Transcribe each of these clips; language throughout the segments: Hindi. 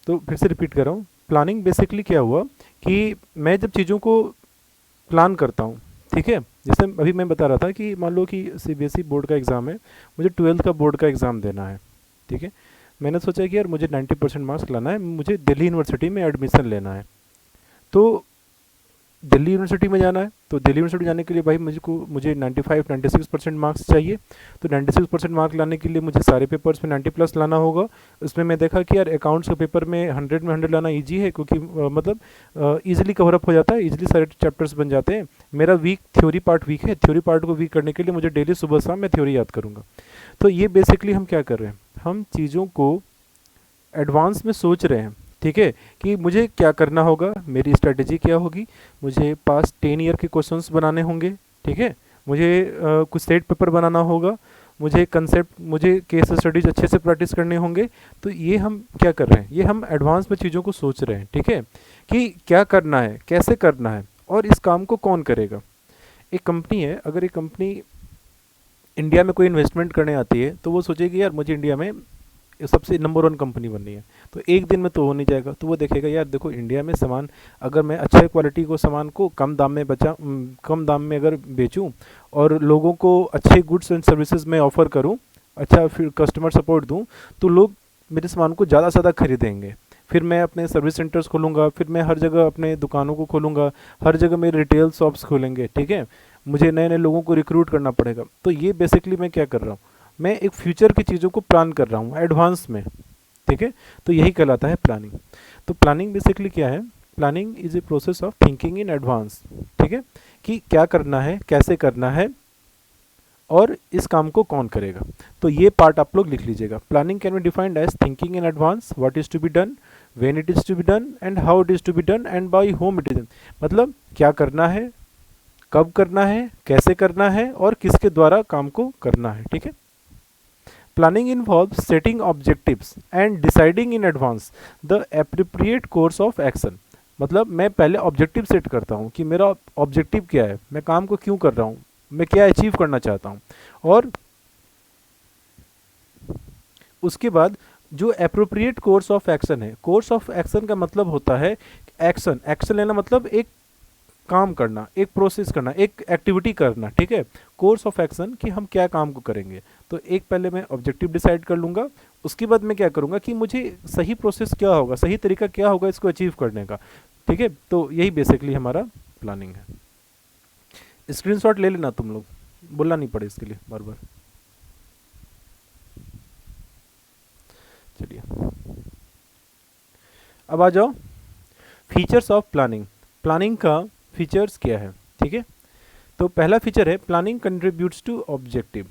तो फिर से रिपीट कर रहा हूँ, प्लानिंग बेसिकली क्या हुआ कि मैं जब चीज़ों को प्लान करता हूँ, ठीक है, जैसे अभी मैं बता रहा था कि मान लो कि सीबीएसई बोर्ड का एग्ज़ाम है, मुझे ट्वेल्थ का बोर्ड का एग्ज़ाम देना है, ठीक है। मैंने सोचा कि यार मुझे 90% मार्क्स लाना है, मुझे दिल्ली यूनिवर्सिटी में एडमिशन लेना है। तो दिल्ली यूनिवर्सिटी में जाना है, तो दिल्ली यूनिवर्सिटी जाने के लिए भाई मुझे 95 96% मार्क्स चाहिए। तो 96% मार्क लाने के लिए मुझे सारे पेपर्स में 90+ लाना होगा। उसमें मैं देखा कि यार अकाउंट्स के पेपर में 100 लाना ईजी है, क्योंकि मतलब ईजिली कवर अप हो जाता है, ईजिली सारे चैप्टर्स बन जाते हैं। मेरा थ्योरी पार्ट वीक है, थ्योरी पार्ट को वीक करने के लिए मुझे डेली सुबह शाम मैं थ्योरी याद करूँगा। तो ये बेसिकली हम क्या कर रहे हैं, हम चीज़ों को एडवांस में सोच रहे हैं, ठीक है, कि मुझे क्या करना होगा, मेरी स्ट्रेटेजी क्या होगी, मुझे पास्ट 10 ईयर के क्वेश्चंस बनाने होंगे, ठीक है, मुझे कुछ सेट पेपर बनाना होगा, मुझे कंसेप्ट, मुझे केस स्टडीज अच्छे से प्रैक्टिस करने होंगे। तो ये हम क्या कर रहे हैं, ये हम एडवांस में चीज़ों को सोच रहे हैं, ठीक है, कि क्या करना है, कैसे करना है, और इस काम को कौन करेगा। एक कंपनी है, अगर एक कंपनी इंडिया में कोई इन्वेस्टमेंट करने आती है, तो वो सोचेगी यार मुझे इंडिया में सबसे नंबर 1 कंपनी बननी है। तो एक दिन में तो हो नहीं जाएगा, तो वो देखेगा यार देखो इंडिया में सामान, अगर मैं अच्छे क्वालिटी को सामान को कम दाम में कम दाम में अगर बेचूं, और लोगों को अच्छे गुड्स एंड सर्विसेज में ऑफर करूं, अच्छा फिर कस्टमर सपोर्ट दूं, तो लोग मेरे सामान को ज़्यादा से ज़्यादा खरीदेंगे। फिर मैं अपने सर्विस सेंटर्स खोलूँगा, फिर मैं हर जगह अपने दुकानों को खोलूँगा, हर जगह मेरे रिटेल शॉप्स खोलेंगे, ठीक है, मुझे नए नए लोगों को रिक्रूट करना पड़ेगा। तो ये बेसिकली मैं क्या कर रहा हूँ, मैं एक फ्यूचर की चीज़ों को प्लान कर रहा हूँ एडवांस में, ठीक है। तो यही कहलाता है प्लानिंग। तो प्लानिंग बेसिकली क्या है, planning is a process of thinking in advance, ठीक है, कि क्या करना है, कैसे करना है, और इस काम को कौन करेगा। तो ये पार्ट आप लोग लिख लीजिएगा। Planning can be defined as thinking in advance, what is to be done, when it is to be done, and how it is to be done, and by whom it is. मतलब क्या करना है, कब करना है, कैसे करना है, और किसके द्वारा काम को करना है, ठीक है। Planning involves setting objectives and deciding in advance the appropriate course of action. मतलब मैं पहले ऑब्जेक्टिव सेट करता हूँ कि मेरा ऑब्जेक्टिव क्या है, मैं काम को क्यों कर रहा हूँ, मैं क्या अचीव करना चाहता हूँ, और उसके बाद जो अप्रोप्रिएट कोर्स ऑफ एक्शन है, कोर्स ऑफ एक्शन का मतलब होता है एक्शन, एक्शन लेना मतलब एक काम करना, एक प्रोसेस करना, एक एक्टिविटी करना, ठीक है। कोर्स ऑफ एक्शन कि हम क्या काम को करेंगे। तो एक पहले मैं ऑब्जेक्टिव डिसाइड कर लूँगा, उसके बाद मैं क्या करूँगा कि मुझे सही प्रोसेस क्या होगा, सही तरीका क्या होगा इसको अचीव करने का, ठीक है। तो यही बेसिकली हमारा प्लानिंग है। स्क्रीनशॉट ले लेना तुम लोग, बोलना नहीं पड़े इसके लिए बार बार। चलिए अब आ जाओ फीचर्स ऑफ प्लानिंग। प्लानिंग का फीचर्स क्या है, ठीक है। तो पहला फीचर है प्लानिंग कंट्रीब्यूट्स टू ऑब्जेक्टिव।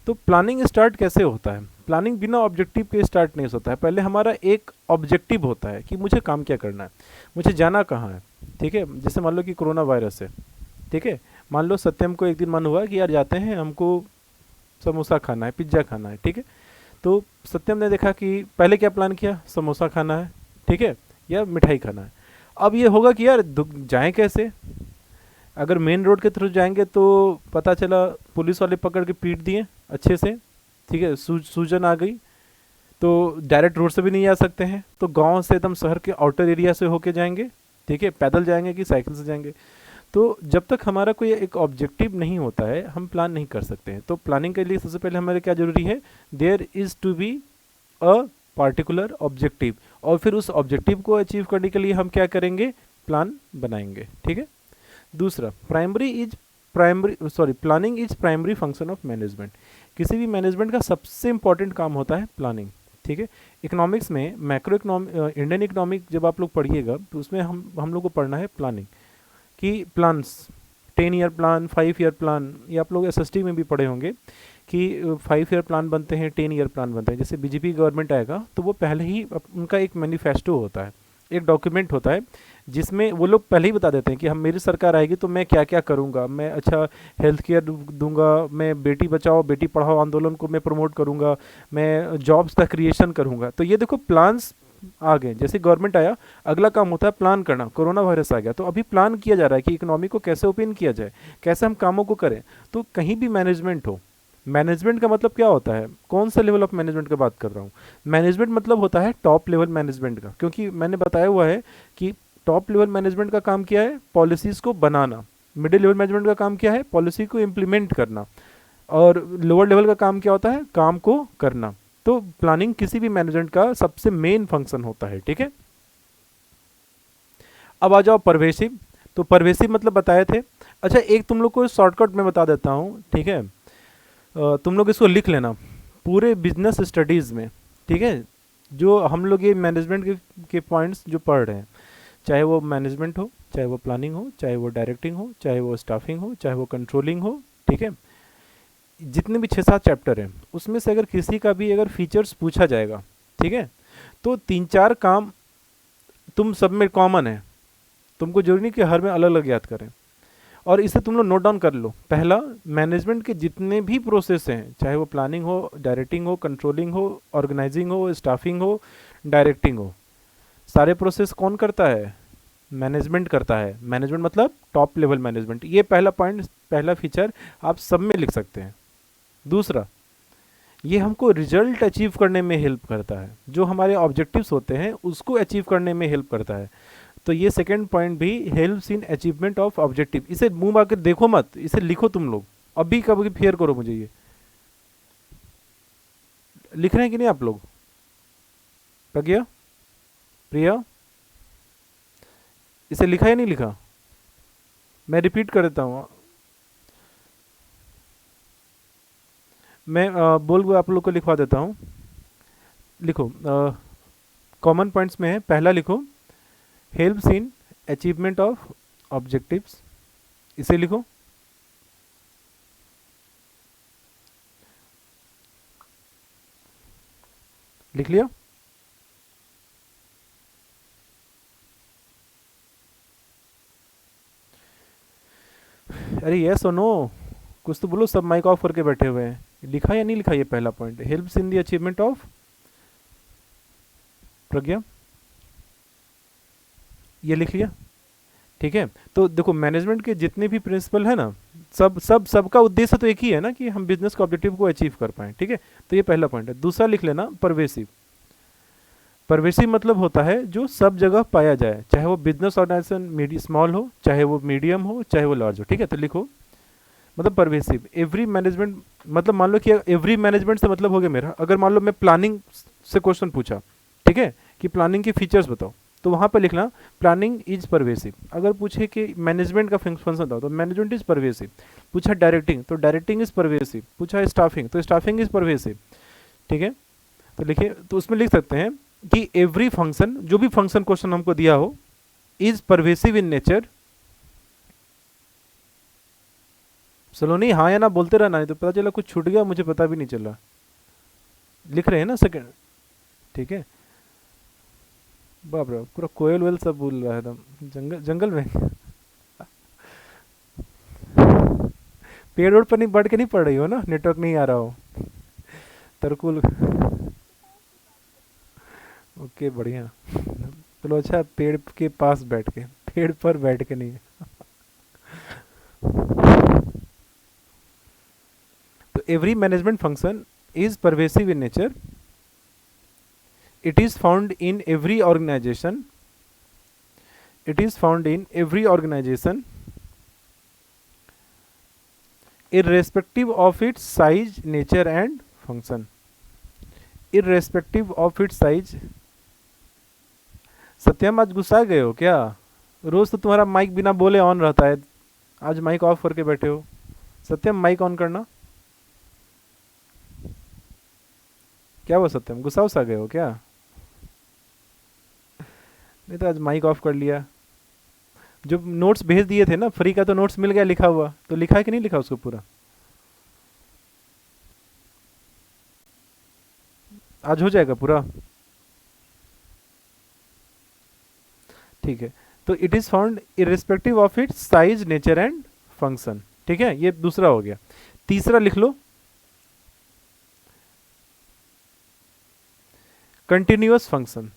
तो प्लानिंग स्टार्ट कैसे होता है, प्लानिंग बिना ऑब्जेक्टिव के स्टार्ट नहीं होता है। पहले हमारा एक ऑब्जेक्टिव होता है कि मुझे काम क्या करना है, मुझे जाना कहाँ है, ठीक है। जैसे मान लो कि कोरोना वायरस है, ठीक है, मान लो सत्यम को एक दिन मन हुआ कि यार जाते हैं, हमको समोसा खाना है, पिज्ज़ा खाना है, ठीक है। तो सत्यम ने देखा कि पहले क्या प्लान किया, समोसा खाना है, ठीक है, या मिठाई खाना है। अब ये होगा कि यार जाएं कैसे, अगर मेन रोड के थ्रू जाएंगे तो पता चला पुलिस वाले पकड़ के पीट दिए अच्छे से, ठीक है, सूजन आ गई, तो डायरेक्ट रोड से भी नहीं जा सकते हैं, तो गांव से एकदम शहर के आउटर एरिया से होके जाएंगे, ठीक है, पैदल जाएंगे कि साइकिल से जाएंगे। तो जब तक हमारा कोई एक ऑब्जेक्टिव नहीं होता है हम प्लान नहीं कर सकते हैं। तो प्लानिंग के लिए सबसे पहले हमारे क्या जरूरी है, there is to be a particular objective, और फिर उस ऑब्जेक्टिव को अचीव करने के लिए हम क्या करेंगे, प्लान बनाएंगे, ठीक है। दूसरा planning is primary function of management. किसी भी मैनेजमेंट का सबसे इंपॉर्टेंट काम होता है प्लानिंग, ठीक है। इकोनॉमिक्स में मैक्रो इकोनॉमिक, इंडियन इकोनॉमिक जब आप लोग पढ़िएगा तो उसमें हम लोग को पढ़ना है प्लानिंग कि plans, 10 year plan, 5 year plan, ये आप लोग एसएसटी में भी पढ़े होंगे कि 5 ईयर प्लान बनते हैं, 10 ईयर प्लान बनते हैं। जैसे बीजेपी गवर्नमेंट आएगा तो वो पहले ही उनका एक मैनिफेस्टो होता है, एक डॉक्यूमेंट होता है, जिसमें वो लोग पहले ही बता देते हैं कि हम, मेरी सरकार आएगी तो मैं क्या क्या करूँगा, मैं अच्छा हेल्थ केयर दूंगा, मैं बेटी बचाओ बेटी पढ़ाओ आंदोलन को मैं प्रमोट करूँगा, मैं जॉब्स का क्रिएशन करूँगा। तो ये देखो प्लान्स आ गए, जैसे गवर्नमेंट आया अगला काम होता है प्लान करना। कोरोना वायरस आ गया तो अभी प्लान किया जा रहा है कि इकोनॉमी को कैसे ओपन किया जाए, कैसे हम कामों को करें। तो कहीं भी मैनेजमेंट हो, मैनेजमेंट का मतलब क्या होता है, कौन सा लेवल ऑफ मैनेजमेंट की बात कर रहा हूँ? मैनेजमेंट मतलब होता है टॉप लेवल मैनेजमेंट का, क्योंकि मैंने बताया हुआ है कि टॉप लेवल मैनेजमेंट का काम क्या है, पॉलिसीज़ को बनाना। मिडिल लेवल मैनेजमेंट का काम क्या है, पॉलिसी को इम्प्लीमेंट करना। और लोअर लेवल का काम क्या होता है, काम को करना। तो प्लानिंग किसी भी मैनेजमेंट का सबसे मेन फंक्शन होता है, ठीक है। अब आ जाओ परवेसिव। तो परवेसिव मतलब बताए थे। अच्छा, एक तुम लोग को शॉर्टकट में बता देता हूँ, ठीक है। तुम लोग इसको लिख लेना पूरे बिजनेस स्टडीज़ में, ठीक है। जो हम लोग ये मैनेजमेंट के पॉइंट्स जो पढ़ रहे हैं, चाहे वो मैनेजमेंट हो, चाहे वो प्लानिंग हो, चाहे वो डायरेक्टिंग हो, चाहे वो स्टाफिंग हो, चाहे वो कंट्रोलिंग हो, ठीक है। जितने भी 6-7 चैप्टर हैं उसमें से अगर किसी का भी अगर फीचर्स पूछा जाएगा, ठीक है, तो 3-4 काम तुम सब में कॉमन है। तुमको जरूरी नहीं कि हर में अलग अलग याद करें। और इसे तुम लोग नोट डाउन कर लो। पहला, मैनेजमेंट के जितने भी प्रोसेस हैं, चाहे वो प्लानिंग हो, डायरेक्टिंग हो, कंट्रोलिंग हो, ऑर्गेनाइजिंग हो, स्टाफिंग हो, डायरेक्टिंग हो, सारे प्रोसेस कौन करता है, मैनेजमेंट करता है। मैनेजमेंट मतलब टॉप लेवल मैनेजमेंट। ये पहला पॉइंट, पहला फीचर आप सब में लिख सकते हैं। दूसरा, ये हमको रिजल्ट अचीव करने में हेल्प करता है, जो हमारे ऑब्जेक्टिव्स होते हैं उसको अचीव करने में हेल्प करता है। तो ये सेकंड पॉइंट भी helps in achievement of objective. इसे मुंह मार के देखो मत, इसे लिखो तुम लोग। अभी कभी फेयर करो मुझे, ये लिख रहे हैं कि नहीं आप लोग? प्रज्ञा, प्रिया, इसे लिखा या नहीं लिखा? मैं रिपीट कर देता हूँ। मैं बोल आप लोग को लिखवा देता हूँ। लिखो, कॉमन पॉइंट्स में है, पहला लिखो helps in achievement of objectives. इसे लिखो। लिख लिया? अरे यस और नो, कुछ तो बोलो, सब माइक ऑफ करके बैठे हुए हैं। लिखा या नहीं लिखा ये पहला point, helps in the achievement of? Pragya, ये लिख लिया? ठीक है। तो देखो, मैनेजमेंट के जितने भी प्रिंसिपल है ना, सबका उद्देश्य तो एक ही है ना, कि हम बिजनेस के ऑब्जेक्टिव को अचीव कर पाए, ठीक है। तो ये पहला पॉइंट है। दूसरा लिख लेना, परवेसिव। परवेसिव मतलब होता है जो सब जगह पाया जाए, चाहे वो बिजनेस ऑर्गेनाइजेशन स्मॉल हो, चाहे वो मीडियम हो, चाहे वो लार्ज हो, ठीक है। तो लिखो, मतलब परवेसिव एवरी मैनेजमेंट। मतलब मान लो कि एवरी मैनेजमेंट से मतलब हो गया मेरा, अगर मान लो मैं प्लानिंग से क्वेश्चन पूछा, ठीक है, कि प्लानिंग के फीचर्स बताओ, तो वहाँ पर लिखना प्लानिंग इज परवेसिव। अगर पूछे कि मैनेजमेंट का फंक्शन बताओ, तो मैनेजमेंट इज परवेसिव। पूछा डायरेक्टिंग, तो डायरेक्टिंग इज परवेसिव। पूछा स्टाफिंग, तो स्टाफिंग इज परवेसिव, ठीक है। तो लिखिए, तो उसमें लिख सकते हैं कि एवरी फंक्शन, जो भी फंक्शन क्वेश्चन हमको दिया हो, इज परवेसिव इन नेचर। चलो नहीं, हाँ या ना बोलते रहना, नहीं तो पता चला कुछ छूट गया, मुझे पता भी नहीं चला। लिख रहे हैं ना सेकंड? ठीक है। बाप रे, पूरा कोयल वेल सब बोल रहा है एकदम, जंगल जंगल में। पेड़ ओड़ पर नहीं बढ़ के नहीं पड़ रही हो ना, नेटवर्क नहीं आ रहा हो? तरकुल। ओके, बढ़िया। चलो अच्छा, पेड़ के पास बैठ के, पेड़ पर बैठ के नहीं। तो every management function is pervasive in nature. It is found in every organization. It is found in every organization, irrespective of its size, nature and function. Irrespective of its size. सत्यम, आज गुस्सा गए हो क्या? रोज तो तुम्हारा माइक बिना बोले ऑन रहता है, आज माइक ऑफ करके बैठे हो। सत्यम, माइक ऑन करना। क्या हुआ सत्यम, गुस्सा उस्सा गए हो क्या? नहीं तो आज माइक ऑफ कर लिया। जो नोट्स भेज दिए थे ना फ्री का, तो नोट्स मिल गया लिखा हुआ, तो लिखा है कि नहीं लिखा उसको पूरा? आज हो जाएगा पूरा? ठीक है। तो it is found irrespective of its size, nature and function, ठीक है। ये दूसरा हो गया। तीसरा लिख लो, कंटिन्यूअस फंक्शन।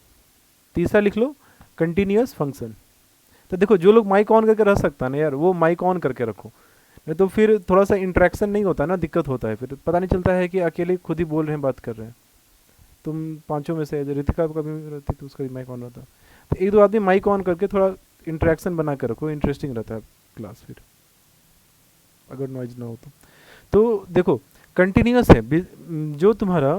तीसरा लिख लो, कंटिन्यूअस फंक्शन। तो देखो, जो लोग माइक ऑन करके रह सकता है ना यार, वो माइक ऑन करके रखो, तो फिर थोड़ा सा इंटरेक्शन नहीं होता ना, दिक्कत होता है, फिर पता नहीं चलता है कि अकेले खुद ही बोल रहे हैं, बात कर रहे हैं। तुम पांचों में से रितिका कभी रहती तो उसका माइक ऑन रहता, तो एक दो आदमी माइक ऑन करके थोड़ा इंटरेक्शन बना कर रखो, इंटरेस्टिंग रहता है क्लास फिर, अगर नॉइज ना हो तो देखो कंटिन्यूअस है जो तुम्हारा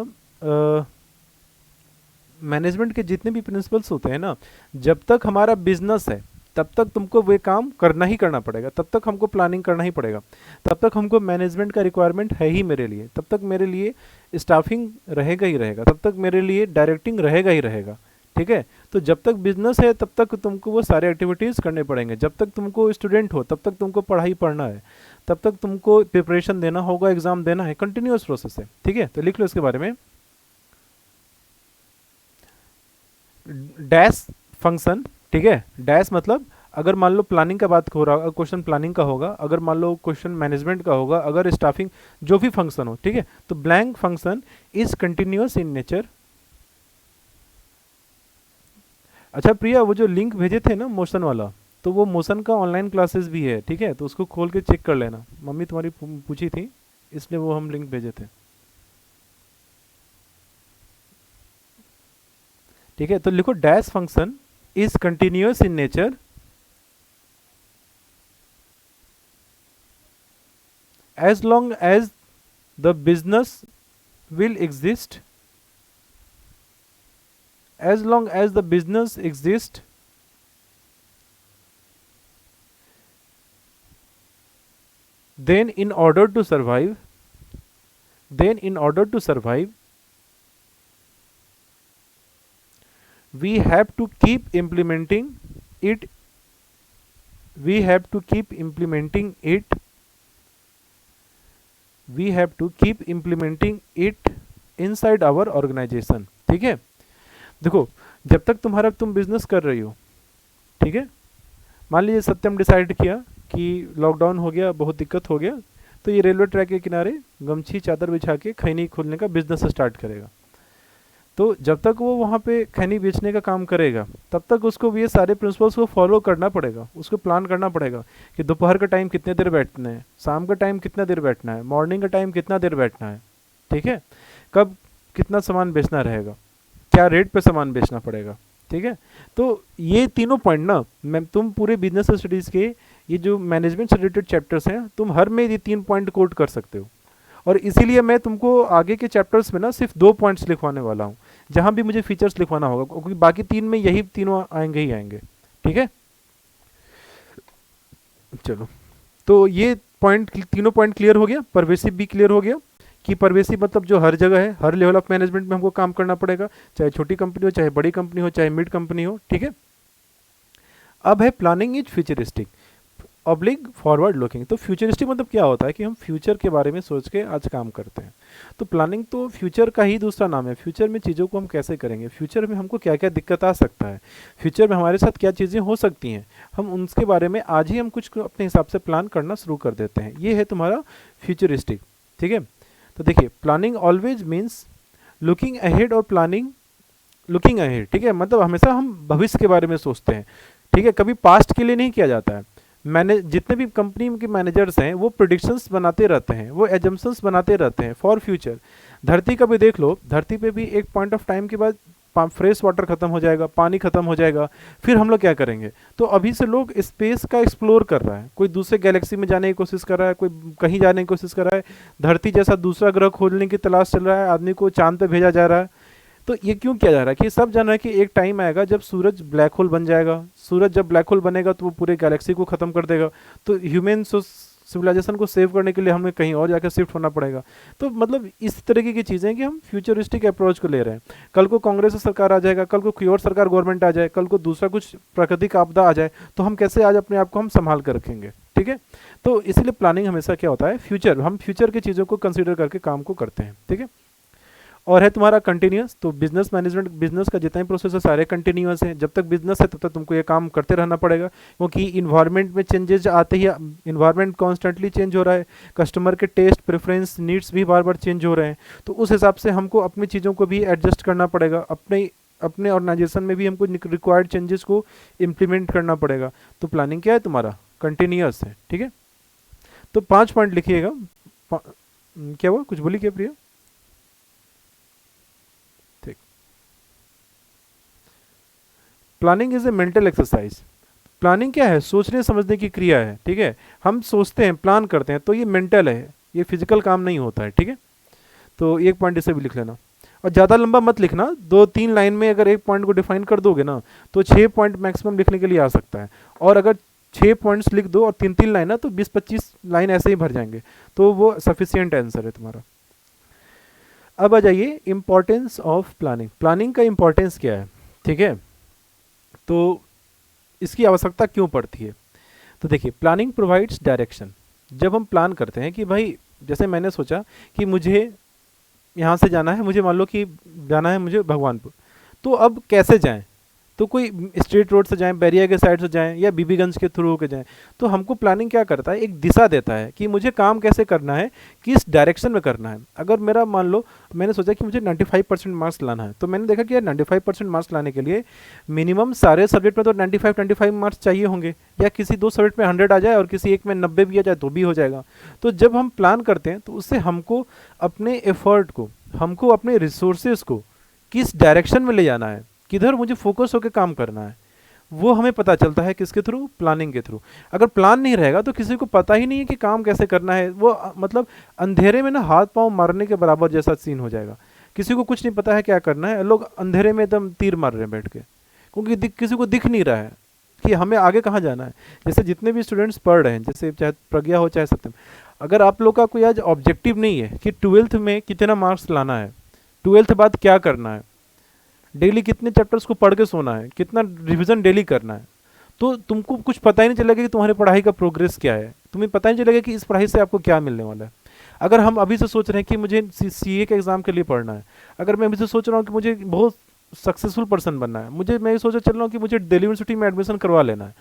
मैनेजमेंट के जितने भी प्रिंसिपल्स होते हैं ना, जब तक हमारा बिजनेस है तब तक तुमको वे काम करना ही करना पड़ेगा, तब तक हमको प्लानिंग करना ही पड़ेगा, तब तक हमको मैनेजमेंट का रिक्वायरमेंट है ही मेरे लिए, तब तक मेरे लिए स्टाफिंग रहेगा ही रहेगा, तब तक मेरे लिए डायरेक्टिंग रहेगा ही रहेगा। ठीक है, तो जब तक बिजनेस है तब तक तुमको वो सारे एक्टिविटीज़ करने पड़ेंगे, जब तक तुमको स्टूडेंट हो तब तक तुमको पढ़ाई पढ़ना है, तब तक तुमको प्रिपरेशन देना होगा, एग्जाम देना है, कंटिन्यूअस प्रोसेस है। ठीक है, तो लिख लो इसके बारे में। डैश फंक्शन, ठीक है, डैश मतलब अगर मान लो प्लानिंग का बात हो रहा, क्वेश्चन प्लानिंग का होगा, अगर मान लो क्वेश्चन मैनेजमेंट का होगा, अगर स्टाफिंग, जो भी फंक्शन हो, ठीक है, तो blank function is continuous in nature. अच्छा प्रिया, वो जो लिंक भेजे थे ना मोशन वाला, तो वो मोशन का ऑनलाइन क्लासेस भी है, ठीक है, तो उसको खोल के चेक कर लेना, मम्मी तुम्हारी पूछी थी इसलिए वो हम लिंक भेजे थे। ठीक है, तो लिखो dash function is continuous in nature as long as the business will exist, as long as the business exists, then in order to survive, then in order to survive we have to keep implementing it, we have to keep implementing it, we have to keep implementing it inside our organization। ठीक है, देखो जब तक तुम बिजनेस कर रही हो, ठीक है, मान लीजिए सत्यम डिसाइड किया कि लॉकडाउन हो गया, बहुत दिक्कत हो गया, तो ये रेलवे ट्रैक के किनारे गमछी चादर बिछा के खैनी खोलने का बिजनेस स्टार्ट करेगा। तो जब तक वो वहाँ पे खैनी बेचने का काम करेगा तब तक उसको ये सारे प्रिंसिपल्स को फॉलो करना पड़ेगा, उसको प्लान करना पड़ेगा कि दोपहर का टाइम कितने देर बैठना है, शाम का टाइम कितना देर बैठना है, मॉर्निंग का टाइम कितना देर बैठना है, ठीक है, कब कितना सामान बेचना रहेगा, क्या रेट पे सामान बेचना पड़ेगा। ठीक है, तो ये तीनों पॉइंट ना तुम पूरे बिजनेस स्टडीज़ के ये जो मैनेजमेंट से रिलेटेड चैप्टर्स हैं, तुम हर में ये 3 पॉइंट कोट कर सकते हो, और इसीलिए मैं तुमको आगे के चैप्टर्स में ना सिर्फ 2 पॉइंट्स लिखवाने वाला हूँ, जहाँ भी मुझे फीचर्स लिखवाना होगा, क्योंकि बाकी 3 में यही तीनों आएंगे ही आएंगे। ठीक है, चलो, तो ये तीनों पॉइंट क्लियर हो गया, परवेसिव भी क्लियर हो गया कि परवेसिव मतलब जो हर जगह है, हर लेवल ऑफ मैनेजमेंट में हमको काम करना पड़ेगा, चाहे छोटी कंपनी हो, चाहे बड़ी कंपनी हो, चाहे मिड कंपनी हो। ठीक है, अब है planning is futuristic oblique forward looking. तो फ्यूचरिस्टिक मतलब क्या होता है कि हम फ्यूचर के बारे में सोच के आज काम करते हैं। तो प्लानिंग तो फ्यूचर का ही दूसरा नाम है। फ्यूचर में चीज़ों को हम कैसे करेंगे, फ्यूचर में हमको क्या क्या दिक्कत आ सकता है, फ्यूचर में हमारे साथ क्या चीज़ें हो सकती हैं, हम उनके बारे में आज ही हम कुछ अपने हिसाब से प्लान करना शुरू कर देते हैं। ये है तुम्हारा फ्यूचरिस्टिक। ठीक है, तो देखिए planning always means looking ahead और प्लानिंग लुकिंग अहेड। ठीक है, मतलब हमेशा हम भविष्य के बारे में सोचते हैं। ठीक है, कभी पास्ट के लिए नहीं किया जाता है। जितने भी कंपनी के मैनेजर्स हैं वो प्रिडिक्शंस बनाते रहते हैं, वो एजम्पशंस बनाते रहते हैं फॉर फ्यूचर। धरती का भी देख लो, धरती पे भी एक पॉइंट ऑफ टाइम के बाद फ्रेश वाटर खत्म हो जाएगा, पानी खत्म हो जाएगा, फिर हम लोग क्या करेंगे। तो अभी से लोग स्पेस का एक्सप्लोर कर रहा है, कोई दूसरे गैलेक्सी में जाने की कोशिश कर रहा है, कोई कहीं जाने की कोशिश कर रहा है, धरती जैसा दूसरा ग्रह खोजने की तलाश चल रहा है, आदमी को चांद पे भेजा जा रहा है। तो ये क्यों किया जा रहा है कि सब जान रहा है कि एक टाइम आएगा जब सूरज ब्लैक होल बन जाएगा, सूरज जब ब्लैक होल बनेगा तो वो पूरे गैलेक्सी को ख़त्म कर देगा, तो ह्यूमन सिविलाइजेशन को सेव करने के लिए हमें कहीं और जाकर शिफ्ट होना पड़ेगा। तो मतलब इस तरीके की चीज़ें कि हम फ्यूचरिस्टिक अप्रोच को ले रहे हैं। कल को कांग्रेस सरकार आ जाएगा, कल को कोई और सरकार गवर्नमेंट आ जाए, कल को दूसरा कुछ प्राकृतिक आपदा आ जाए, तो हम कैसे आज अपने आप को हम संभाल कर रखेंगे। ठीक है, तो इसीलिए प्लानिंग हमेशा क्या होता है, फ्यूचर, हम फ्यूचर की चीज़ों को कंसिडर करके काम को करते हैं। ठीक है, और है तुम्हारा कंटिन्यूस। तो बिजनेस मैनेजमेंट, बिजनेस का जितना भी प्रोसेस है सारे कंटिन्यूस हैं। जब तक बिजनेस है तब तक तुमको ये काम करते रहना पड़ेगा, क्योंकि इन्वायरमेंट में चेंजेस आते ही, इन्वायरमेंट कॉन्स्टेंटली चेंज हो रहा है, कस्टमर के टेस्ट प्रेफरेंस नीड्स भी बार बार चेंज हो रहे हैं। तो उस हिसाब से हमको अपनी चीज़ों को भी एडजस्ट करना पड़ेगा, अपने ऑर्गेनाइजेशन में भी हमको रिक्वायर्ड चेंजेस को इम्प्लीमेंट करना पड़ेगा। तो प्लानिंग क्या है तुम्हारा, कंटिन्यूस है। ठीक है, तो 5 पॉइंट लिखिएगा। क्या हुआ, कुछ बोली क्या प्रिया? ठीक। Planning is a mental exercise. Planning क्या है? सोचने समझने की क्रिया है, ठीक है। हम सोचते हैं, प्लान करते हैं, तो ये मेंटल है, ये फिजिकल काम नहीं होता है, ठीक है। तो एक पॉइंट इसे भी लिख लेना। और ज़्यादा लंबा मत लिखना, 2-3 लाइन में अगर एक पॉइंट को डिफाइन कर दोगे ना तो 6 पॉइंट मैक्सिमम लिखने के लिए आ सकता है। और अगर 6 पॉइंट्स लिख दो और 3-3 लाइन ना, तो 20-25 लाइन ऐसे ही भर जाएंगे, तो वो सफिशियंट आंसर है तुम्हारा। अब आ जाइए इंपॉर्टेंस ऑफ प्लानिंग। प्लानिंग का इंपॉर्टेंस क्या है, ठीक है, तो इसकी आवश्यकता क्यों पड़ती है? तो देखिए, प्लानिंग प्रोवाइड्स डायरेक्शन। जब हम प्लान करते हैं कि भाई, जैसे मैंने सोचा कि मुझे यहाँ से जाना है, मुझे मान लो कि जाना है मुझे भगवानपुर, तो अब कैसे जाएं? तो कोई स्ट्रेट रोड से जाएं, बैरिया के साइड से जाएं, या बीबीगंज के थ्रू होकर जाएं? तो हमको प्लानिंग क्या करता है, एक दिशा देता है कि मुझे काम कैसे करना है, किस डायरेक्शन में करना है। अगर मेरा मान लो मैंने सोचा कि मुझे 95% मार्क्स लाना है, तो मैंने देखा कि यार 95% मार्क्स लाने के लिए मिनिमम सारे सब्जेक्ट में तो 95 मार्क्स चाहिए होंगे, या किसी 2 सब्जेक्ट में 100 आ जाए और किसी एक में 90 भी आ जाए तो भी हो जाएगा। तो जब हम प्लान करते हैं तो उससे हमको अपने एफर्ट को, हमको अपने रिसोर्सेज को किस डायरेक्शन में ले जाना है, किधर मुझे फोकस होकर काम करना है, वो हमें पता चलता है। किसके थ्रू? प्लानिंग के थ्रू। अगर प्लान नहीं रहेगा तो किसी को पता ही नहीं है कि काम कैसे करना है, वो मतलब अंधेरे में ना हाथ पांव मारने के बराबर जैसा सीन हो जाएगा। किसी को कुछ नहीं पता है क्या करना है, लोग अंधेरे में एकदम तीर मार रहे हैं बैठ के, क्योंकि किसी को दिख नहीं रहा है कि हमें आगे कहाँ जाना है। जैसे जितने भी स्टूडेंट्स पढ़ रहे हैं, जैसे चाहे प्रज्ञा हो चाहे सत्यम, अगर आप लोग का कोई आज ऑब्जेक्टिव नहीं है कि 12th में कितना मार्क्स लाना है, 12th बाद क्या करना है, डेली कितने चैप्टर्स को पढ़ के सोना है, कितना रिवीजन डेली करना है, तो तुमको कुछ पता ही नहीं चलेगा कि तुम्हारी पढ़ाई का प्रोग्रेस क्या है, तुम्हें पता ही नहीं चलेगा कि इस पढ़ाई से आपको क्या मिलने वाला है। अगर हम अभी से सोच रहे हैं कि मुझे सीए के एग्जाम के लिए पढ़ना है, अगर मैं अभी से सोच रहा हूँ कि मुझे बहुत सक्सेसफुल पर्सन बनना है, मैं ये सोच चल रहा हूँ कि मुझे दिल्ली यूनिवर्सिटी में एडमिशन करवा लेना है,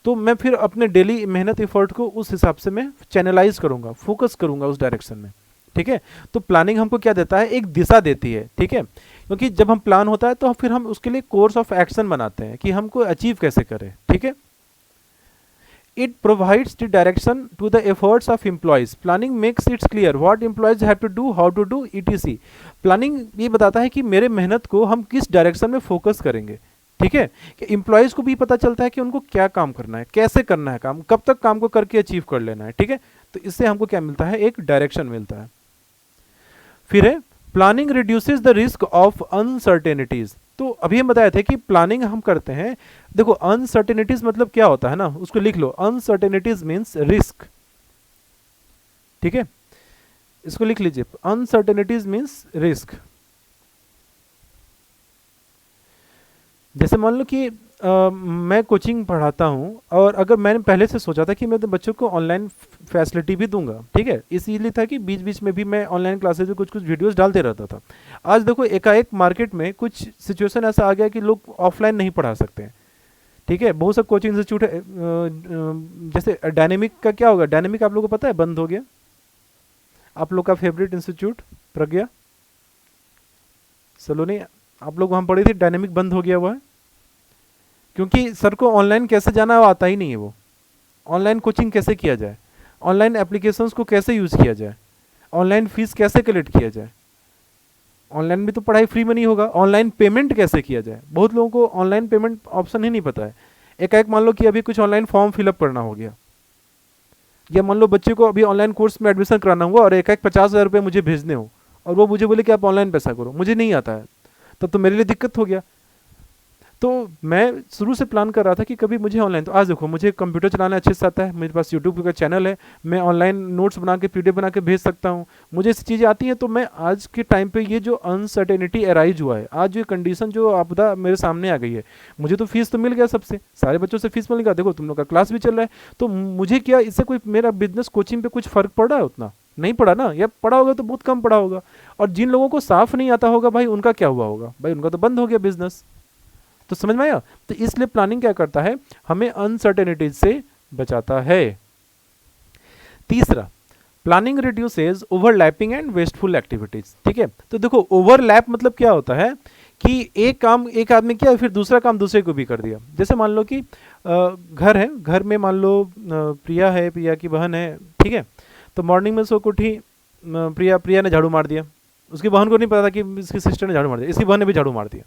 तो मैं फिर अपने डेली मेहनत एफर्ट को उस हिसाब से मैं चैनलाइज करूँगा, फोकस करूँगा उस डायरेक्शन में, ठीक है। तो प्लानिंग हमको क्या देता है? एक दिशा देती है, ठीक है। क्योंकि जब हम प्लान होता है तो फिर हम उसके लिए कोर्स ऑफ एक्शन बनाते हैं कि हमको अचीव कैसे करें, ठीक है। It provides the direction to the efforts of employees. Planning makes its clear what employees have to do, how to do, etc. Planning ये बताता है कि मेरे मेहनत को हम किस डायरेक्शन में फोकस करेंगे, ठीक है। कि एम्प्लॉयज को भी पता चलता है कि उनको क्या काम करना है, कैसे करना है काम, कब तक काम को करके अचीव कर लेना है, ठीक है। तो इससे हमको क्या मिलता है? एक डायरेक्शन मिलता है। फिर है planning reduces the risk of uncertainties. तो अभी हम बताए थे कि प्लानिंग हम करते हैं, देखो अनसर्टेनिटीज मतलब क्या होता है ना, उसको लिख लो। अनसर्टेनिटीज मीन्स रिस्क, ठीक है, इसको लिख लीजिए। Uncertainties means risk. जैसे मान लो कि मैं कोचिंग पढ़ाता हूँ, और अगर मैंने पहले से सोचा था कि मैं तो बच्चों को ऑनलाइन फैसिलिटी भी दूंगा, ठीक है, इसीलिए था कि बीच बीच में भी मैं ऑनलाइन क्लासेज में कुछ कुछ वीडियोस डालते रहता था। आज देखो एकाएक मार्केट में कुछ सिचुएशन ऐसा आ गया कि लोग ऑफलाइन नहीं पढ़ा सकते हैं, ठीक है। बहुत सब कोचिंग इंस्टीट्यूट है, जैसे डायनेमिक का क्या होगा, डायनेमिक आप लोगों को पता है बंद हो गया। आप लोग का फेवरेट इंस्टीट्यूट प्रज्ञा सलोनी, आप लोग वहाँ पढ़ी थी, डायनेमिक बंद हो गया हुआ है, क्योंकि सर को ऑनलाइन कैसे जाना है वो आता ही नहीं है। वो ऑनलाइन कोचिंग कैसे किया जाए, ऑनलाइन एप्लीकेशंस को कैसे यूज़ किया जाए, ऑनलाइन फीस कैसे कलेक्ट किया जाए, ऑनलाइन भी तो पढ़ाई फ्री में नहीं होगा, ऑनलाइन पेमेंट कैसे किया जाए, बहुत लोगों को ऑनलाइन पेमेंट ऑप्शन ही नहीं पता है। एक मान लो कि अभी कुछ ऑनलाइन फॉर्म फिलअप करना हो गया, या मान लो बच्चे को अभी ऑनलाइन कोर्स में एडमिशन कराना हुआ और एक 50,000 रुपये मुझे भेजने हो, और वो मुझे बोले कि आप ऑनलाइन पैसा करो, मुझे नहीं आता है, तब तो मेरे लिए दिक्कत हो गया। तो मैं शुरू से प्लान कर रहा था कि कभी मुझे ऑनलाइन, तो आज देखो मुझे कंप्यूटर चलाना अच्छे से आता है, मेरे पास यूट्यूब का चैनल है, मैं ऑनलाइन नोट्स बना के पीडीएफ बना के भेज सकता हूँ, मुझे ऐसी चीज़ें आती हैं। तो मैं आज के टाइम पे ये जो अनसर्टेनिटी अराइज हुआ है, आज जो कंडीशन जो आपदा मेरे सामने आ गई है, मुझे तो फीस तो मिल गया, सबसे सारे बच्चों से फीस मिल गया, देखो तुम लोग का क्लास भी चल रहा है, तो मुझे क्या इससे कोई मेरा बिजनेस कोचिंग पे कुछ फर्क पड़ रहा है? उतना नहीं पड़ा ना, या पड़ा होगा तो बहुत कम पड़ा होगा। और जिन लोगों को साफ नहीं आता होगा भाई, उनका क्या हुआ होगा भाई, उनका तो बंद हो गया बिजनेस। तो समझ में आया? तो इसलिए प्लानिंग क्या करता है, हमें अनसर्टेनिटीज से बचाता है। तीसरा, planning reduces overlapping and wasteful activities, ठीक है। तो देखो ओवरलैप मतलब क्या होता है कि एक काम एक आदमी किया फिर दूसरा काम दूसरे को भी कर दिया। जैसे मान लो कि घर है, घर में मान लो प्रिया है, प्रिया की बहन है, ठीक है। तो मॉर्निंग में सो के उठी, प्रिया प्रिया ने झाड़ू मार दिया। उसकी बहन को नहीं पता था कि इसकी सिस्टर ने झाड़ू मार दिया, इसकी बहन ने भी झाड़ू मार दिया।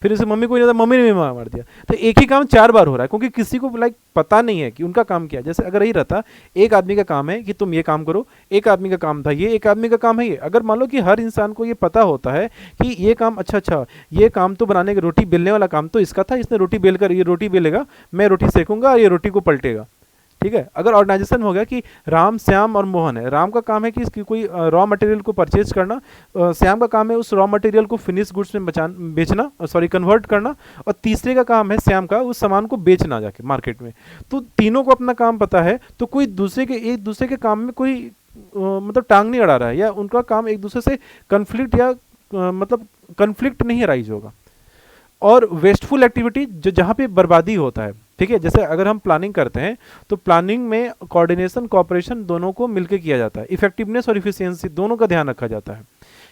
फिर इसे मम्मी को नहीं पता, मम्मी ने भी मार दिया। तो एक ही काम 4 बार हो रहा है, क्योंकि किसी को लाइक पता नहीं है कि उनका काम क्या है। जैसे अगर यही रहता, एक आदमी का काम है कि तुम ये काम करो, एक आदमी का काम था ये, एक आदमी का काम है ये। अगर मान लो कि हर इंसान को ये पता होता है कि ये काम, अच्छा अच्छा ये काम तो बनाने का, रोटी बेलने वाला काम तो इसका था, इसने रोटी बेल कर ये रोटी बेलेगा, मैं रोटी सेकूंगा, ये रोटी को पलटेगा, ठीक है। अगर ऑर्गेनाइजेशन हो गया कि राम, श्याम और मोहन है, राम का काम है कि इसकी कोई रॉ मटेरियल को परचेज करना, श्याम का काम है उस रॉ मटेरियल को फिनिश गुड्स में बेचना, सॉरी कन्वर्ट करना, और तीसरे का काम है श्याम का उस सामान को बेचना जाके मार्केट में। तो तीनों को अपना काम पता है, तो कोई दूसरे के, एक दूसरे के काम में कोई मतलब टांग नहीं अड़ा रहा है, या उनका काम एक दूसरे से कन्फ्लिक्ट या मतलब कन्फ्लिक्ट नहीं राइज होगा। और वेस्टफुल एक्टिविटी जो जहाँ पे बर्बादी होता है, ठीक है। जैसे अगर हम प्लानिंग करते हैं तो प्लानिंग में कोऑर्डिनेशन, कोऑपरेशन दोनों को मिलकर किया जाता है। इफेक्टिवनेस और इफिशियंसी दोनों का ध्यान रखा जाता है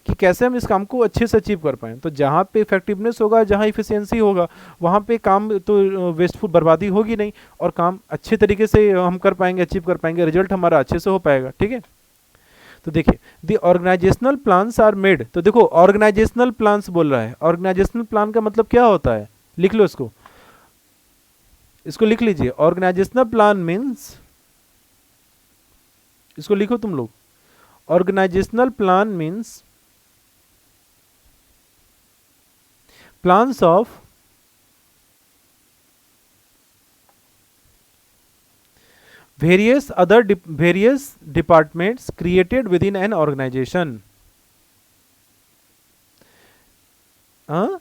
कि कैसे हम इस काम को अच्छे से अचीव कर पाएँ। तो जहाँ पे इफेक्टिवनेस होगा, जहाँ इफिशियंसी होगा, वहाँ पे काम तो वेस्टफुल बर्बादी होगी नहीं, और काम अच्छे तरीके से हम कर पाएंगे, अचीव कर पाएंगे, रिजल्ट हमारा अच्छे से हो पाएगा, ठीक है। तो देखिए, the organisational plans are made. तो देखो ऑर्गेनाइजेशनल प्लान्स बोल रहा है, ऑर्गेनाइजेशनल प्लान का मतलब क्या होता है, लिख लो इसको, इसको लिख लीजिए। ऑर्गेनाइजेशनल प्लान मीन्स, इसको लिखो तुम लोग, organisational plan means plans of various departments created within an organization। हाँ,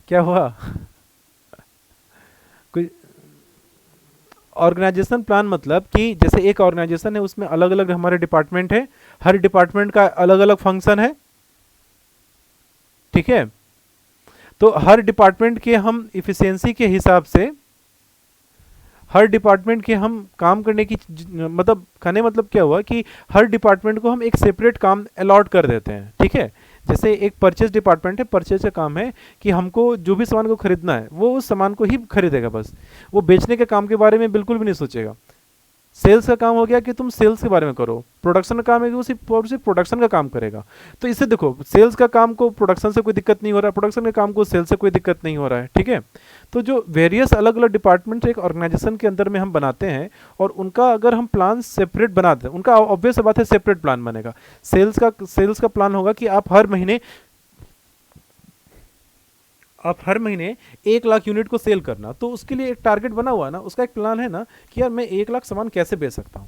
क्या हुआ? कोई ऑर्गेनाइजेशन प्लान मतलब कि जैसे एक ऑर्गेनाइजेशन है, उसमें अलग अलग हमारे डिपार्टमेंट है, हर डिपार्टमेंट का अलग अलग फंक्शन है, ठीक है। तो हर डिपार्टमेंट के हम इफिशियंसी के हिसाब से, हर डिपार्टमेंट के हम काम करने की मतलब कहने मतलब क्या हुआ कि हर डिपार्टमेंट को हम एक सेपरेट काम अलॉट कर देते हैं, ठीक है। जैसे एक परचेज डिपार्टमेंट है, परचेज का काम है कि हमको जो भी सामान को खरीदना है वो उस सामान को ही खरीदेगा, बस वो बेचने के काम के बारे में बिल्कुल भी नहीं सोचेगा। सेल्स का काम हो गया कि तुम सेल्स के बारे में करो, प्रोडक्शन का काम है कि वो सिर्फ प्रोडक्शन का काम करेगा। तो इससे देखो, सेल्स का काम को प्रोडक्शन से कोई दिक्कत नहीं हो रहा है, प्रोडक्शन के काम को सेल्स से कोई दिक्कत नहीं हो रहा है, ठीक है। तो जो वेरियस अलग अलग डिपार्टमेंट्स एक ऑर्गेनाइजेशन के अंदर में हम बनाते हैं, और उनका अगर हम प्लान सेपरेट बनाते हैं, उनका ऑब्वियस बात है सेपरेट प्लान बनेगा। सेल्स का प्लान होगा कि आप हर महीने 1 लाख यूनिट को सेल करना, तो उसके लिए एक टारगेट बना हुआ है ना, उसका एक प्लान है ना कि यार मैं 1 लाख सामान कैसे बेच सकता हूँ।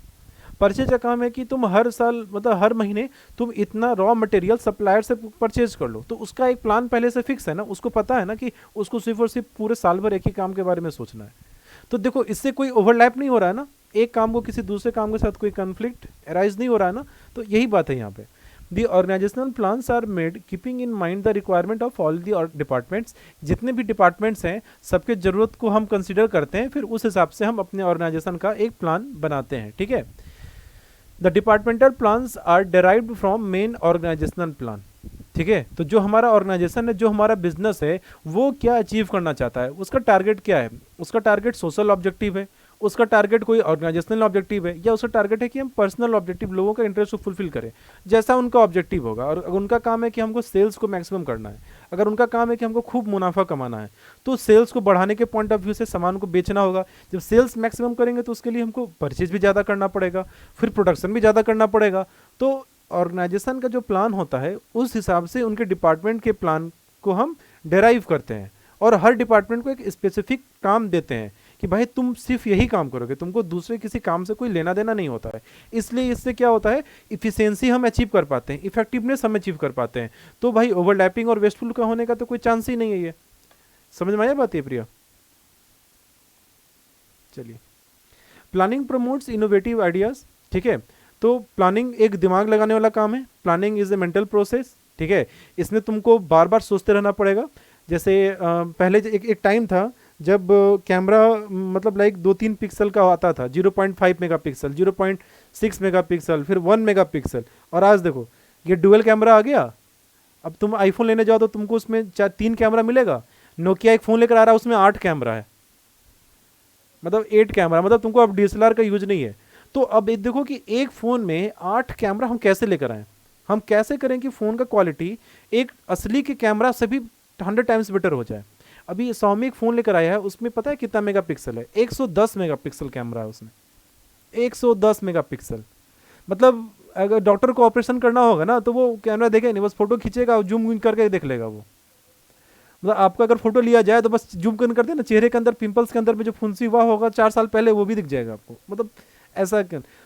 परचेज का काम है कि तुम हर साल मतलब हर महीने तुम इतना रॉ मटेरियल सप्लायर से परचेज कर लो, तो उसका एक प्लान पहले से फिक्स है ना, उसको पता है ना कि उसको सिर्फ और सिर्फ पूरे साल भर एक ही काम के बारे में सोचना है। तो देखो इससे कोई ओवरलैप नहीं हो रहा है ना, एक काम को किसी दूसरे काम के साथ कोई कन्फ्लिक्ट अराइज नहीं हो रहा है ना। तो यही बात है यहाँ पे। The organizational plans are made keeping in mind the requirement of all the departments। जितने भी डिपार्टमेंट्स हैं सबके ज़रूरत को हम कंसिडर करते हैं, फिर उस हिसाब से हम अपने ऑर्गेनाइजेशन का एक प्लान बनाते हैं, ठीक है। The departmental plans are derived from main organisational plan, ठीक है। तो जो हमारा ऑर्गेनाइजेशन है, जो हमारा बिजनेस है, वो क्या अचीव करना चाहता है, उसका टारगेट क्या है, उसका टारगेट सोशल ऑब्जेक्टिव है, उसका टारगेट कोई ऑर्गेनाइजेशनल ऑब्जेक्टिव है, या उसका टारगेट है कि हम पर्सनल ऑब्जेक्टिव, लोगों का इंटरेस्ट को फुलफिल करें, जैसा उनका ऑब्जेक्टिव होगा। और अगर उनका काम है कि हमको सेल्स को मैक्सिमम करना है, अगर उनका काम है कि हमको खूब मुनाफा कमाना है, तो सेल्स को बढ़ाने के पॉइंट ऑफ व्यू से सामान को बेचना होगा। जब सेल्स मैक्सिमम करेंगे तो उसके लिए हमको परचेज भी ज़्यादा करना पड़ेगा, फिर प्रोडक्शन भी ज़्यादा करना पड़ेगा। तो ऑर्गेनाइजेशन का जो प्लान होता है उस हिसाब से उनके डिपार्टमेंट के प्लान को हम डेराइव करते हैं, और हर डिपार्टमेंट को एक स्पेसिफिक काम देते हैं कि भाई तुम सिर्फ यही काम करोगे, तुमको दूसरे किसी काम से कोई लेना देना नहीं होता है। इसलिए इससे क्या होता है, इफिशियंसी हम अचीव कर पाते हैं, इफेक्टिवनेस हम अचीव कर पाते हैं। तो भाई ओवरलैपिंग और वेस्टफुल का होने का तो कोई चांस ही नहीं है। ये समझ में आया बात है प्रिया? चलिए, प्लानिंग प्रमोट्स इनोवेटिव आइडियाज, ठीक है। तो प्लानिंग एक दिमाग लगाने वाला काम है, planning is a mental process, ठीक है। इसमें तुमको बार बार सोचते रहना पड़ेगा। जैसे पहले एक टाइम था जब कैमरा मतलब लाइक 2-3 पिक्सल का आता था, 0.5 मेगापिक्सल, 0.6 मेगापिक्सल, फिर 1 मेगापिक्सल, और आज देखो ये डुअल कैमरा आ गया। अब तुम आईफोन लेने जाओ तो तुमको उसमें 3 कैमरा मिलेगा, नोकिया एक फ़ोन लेकर आ रहा है, उसमें 8 कैमरा है, मतलब 8 कैमरा, मतलब तुमको अब डीएसएलआर का यूज नहीं है। तो अब ये देखो कि एक फ़ोन में 8 कैमरा हम कैसे लेकर आए, हम कैसे करें कि फ़ोन का क्वालिटी एक असली के कैमरा से भी 100 टाइम्स बेटर हो जाए। अभी Xiaomi एक फ़ोन लेकर आया है, उसमें पता है कितना मेगापिक्सल है? 110 मेगापिक्सल कैमरा है उसमें, 110 मेगापिक्सल। मतलब अगर डॉक्टर को ऑपरेशन करना होगा ना, तो वो कैमरा देखेगा नहीं, बस फोटो खींचेगा और जूम करके देख लेगा वो। मतलब आपका अगर फोटो लिया जाए तो बस जूम करते हैं ना, चेहरे के अंदर पिंपल्स के अंदर में जो फुंसी हुआ होगा 4 साल पहले, वो भी दिख जाएगा आपको, मतलब ऐसा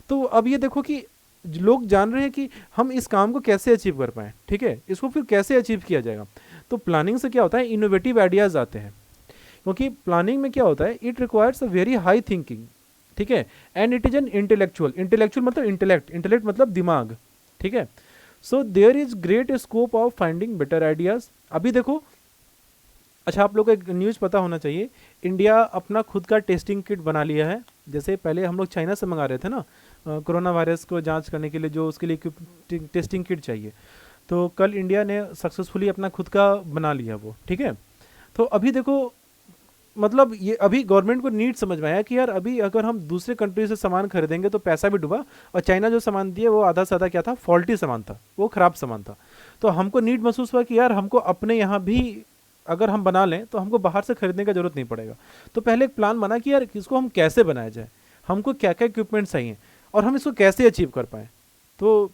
तो अब ये देखो कि लोग जान रहे हैं कि हम इस काम को कैसे अचीव कर पाएँ, ठीक है, इसको फिर कैसे अचीव किया जाएगा। तो प्लानिंग से क्या होता है, इनोवेटिव आइडियाज़ आते हैं, क्योंकि प्लानिंग में क्या होता है, it requires a very high thinking, ठीक है, and it is an intellectual, intellectual मतलब इंटेलेक्ट, इंटेलेक्ट मतलब दिमाग, ठीक है। So there is great scope of finding better ideas. अभी देखो, अच्छा आप लोग को एक न्यूज़ पता होना चाहिए, इंडिया अपना खुद का टेस्टिंग किट बना लिया है। जैसे पहले हम लोग चाइना से मंगा रहे थे ना, कोरोना वायरस को जांच करने के लिए जो उसके लिए टेस्टिंग किट चाहिए, तो कल इंडिया ने सक्सेसफुली अपना खुद का बना लिया वो, ठीक है। तो अभी देखो, मतलब ये अभी गवर्नमेंट को नीड समझ में आया कि यार अभी अगर हम दूसरे कंट्री से सामान खरीदेंगे तो पैसा भी डूबा, और चाइना जो सामान दिया वो आधा से आधा क्या था, फॉल्टी सामान था, वो ख़राब सामान था। तो हमको नीड महसूस हुआ कि यार हमको अपने यहाँ भी अगर हम बना लें तो हमको बाहर से खरीदने का जरूरत नहीं पड़ेगा। तो पहले एक प्लान बना कि यार इसको हम कैसे बनाया जाए, हमको क्या क्या इक्विपमेंट चाहिए और हम इसको कैसे अचीव कर पाएँ। तो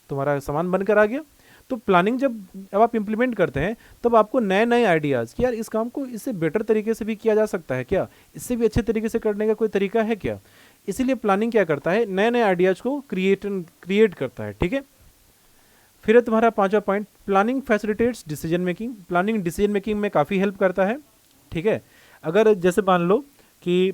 तुम्हारा सामान बनकर आ गया। तो प्लानिंग जब आप इम्प्लीमेंट करते हैं, तब आपको नए नए आइडियाज़ कि यार इस काम को इससे बेटर तरीके से भी किया जा सकता है क्या, इससे भी अच्छे तरीके से करने का कोई तरीका है क्या। इसीलिए प्लानिंग क्या करता है, नए नए आइडियाज़ को क्रिएट करता है, ठीक है। फिर है तुम्हारा पांचवा point, planning facilitates decision making. Planning decision making में काफ़ी हेल्प करता है, ठीक है। अगर जैसे मान लो कि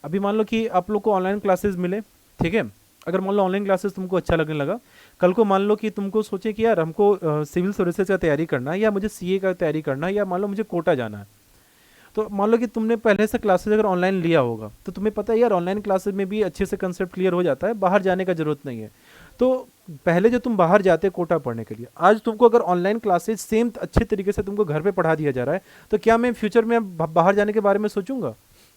अभी मान लो कि आप लोग को ऑनलाइन क्लासेस मिले, ठीक है। अगर मान लो ऑनलाइन क्लासेस तुमको अच्छा लगने लगा, कल को मान लो कि तुमको सोचे कि यार हमको सिविल सर्विसेज का तैयारी करना है, या मुझे सीए का तैयारी करना है, या मान लो मुझे कोटा जाना है। तो मान लो कि तुमने पहले से क्लासेज अगर ऑनलाइन लिया होगा, तो तुम्हें पता है यार ऑनलाइन क्लासेज में भी अच्छे से कंसेप्ट क्लियर हो जाता है, बाहर जाने का जरूरत नहीं है। तो पहले जो तुम बाहर जाते कोटा पढ़ने के लिए, आज तुमको अगर ऑनलाइन क्लासेज सेम अच्छे तरीके से तुमको घर पे पढ़ा दिया जा रहा है, तो क्या मैं फ्यूचर में बाहर जाने के बारे में सोचूंगा?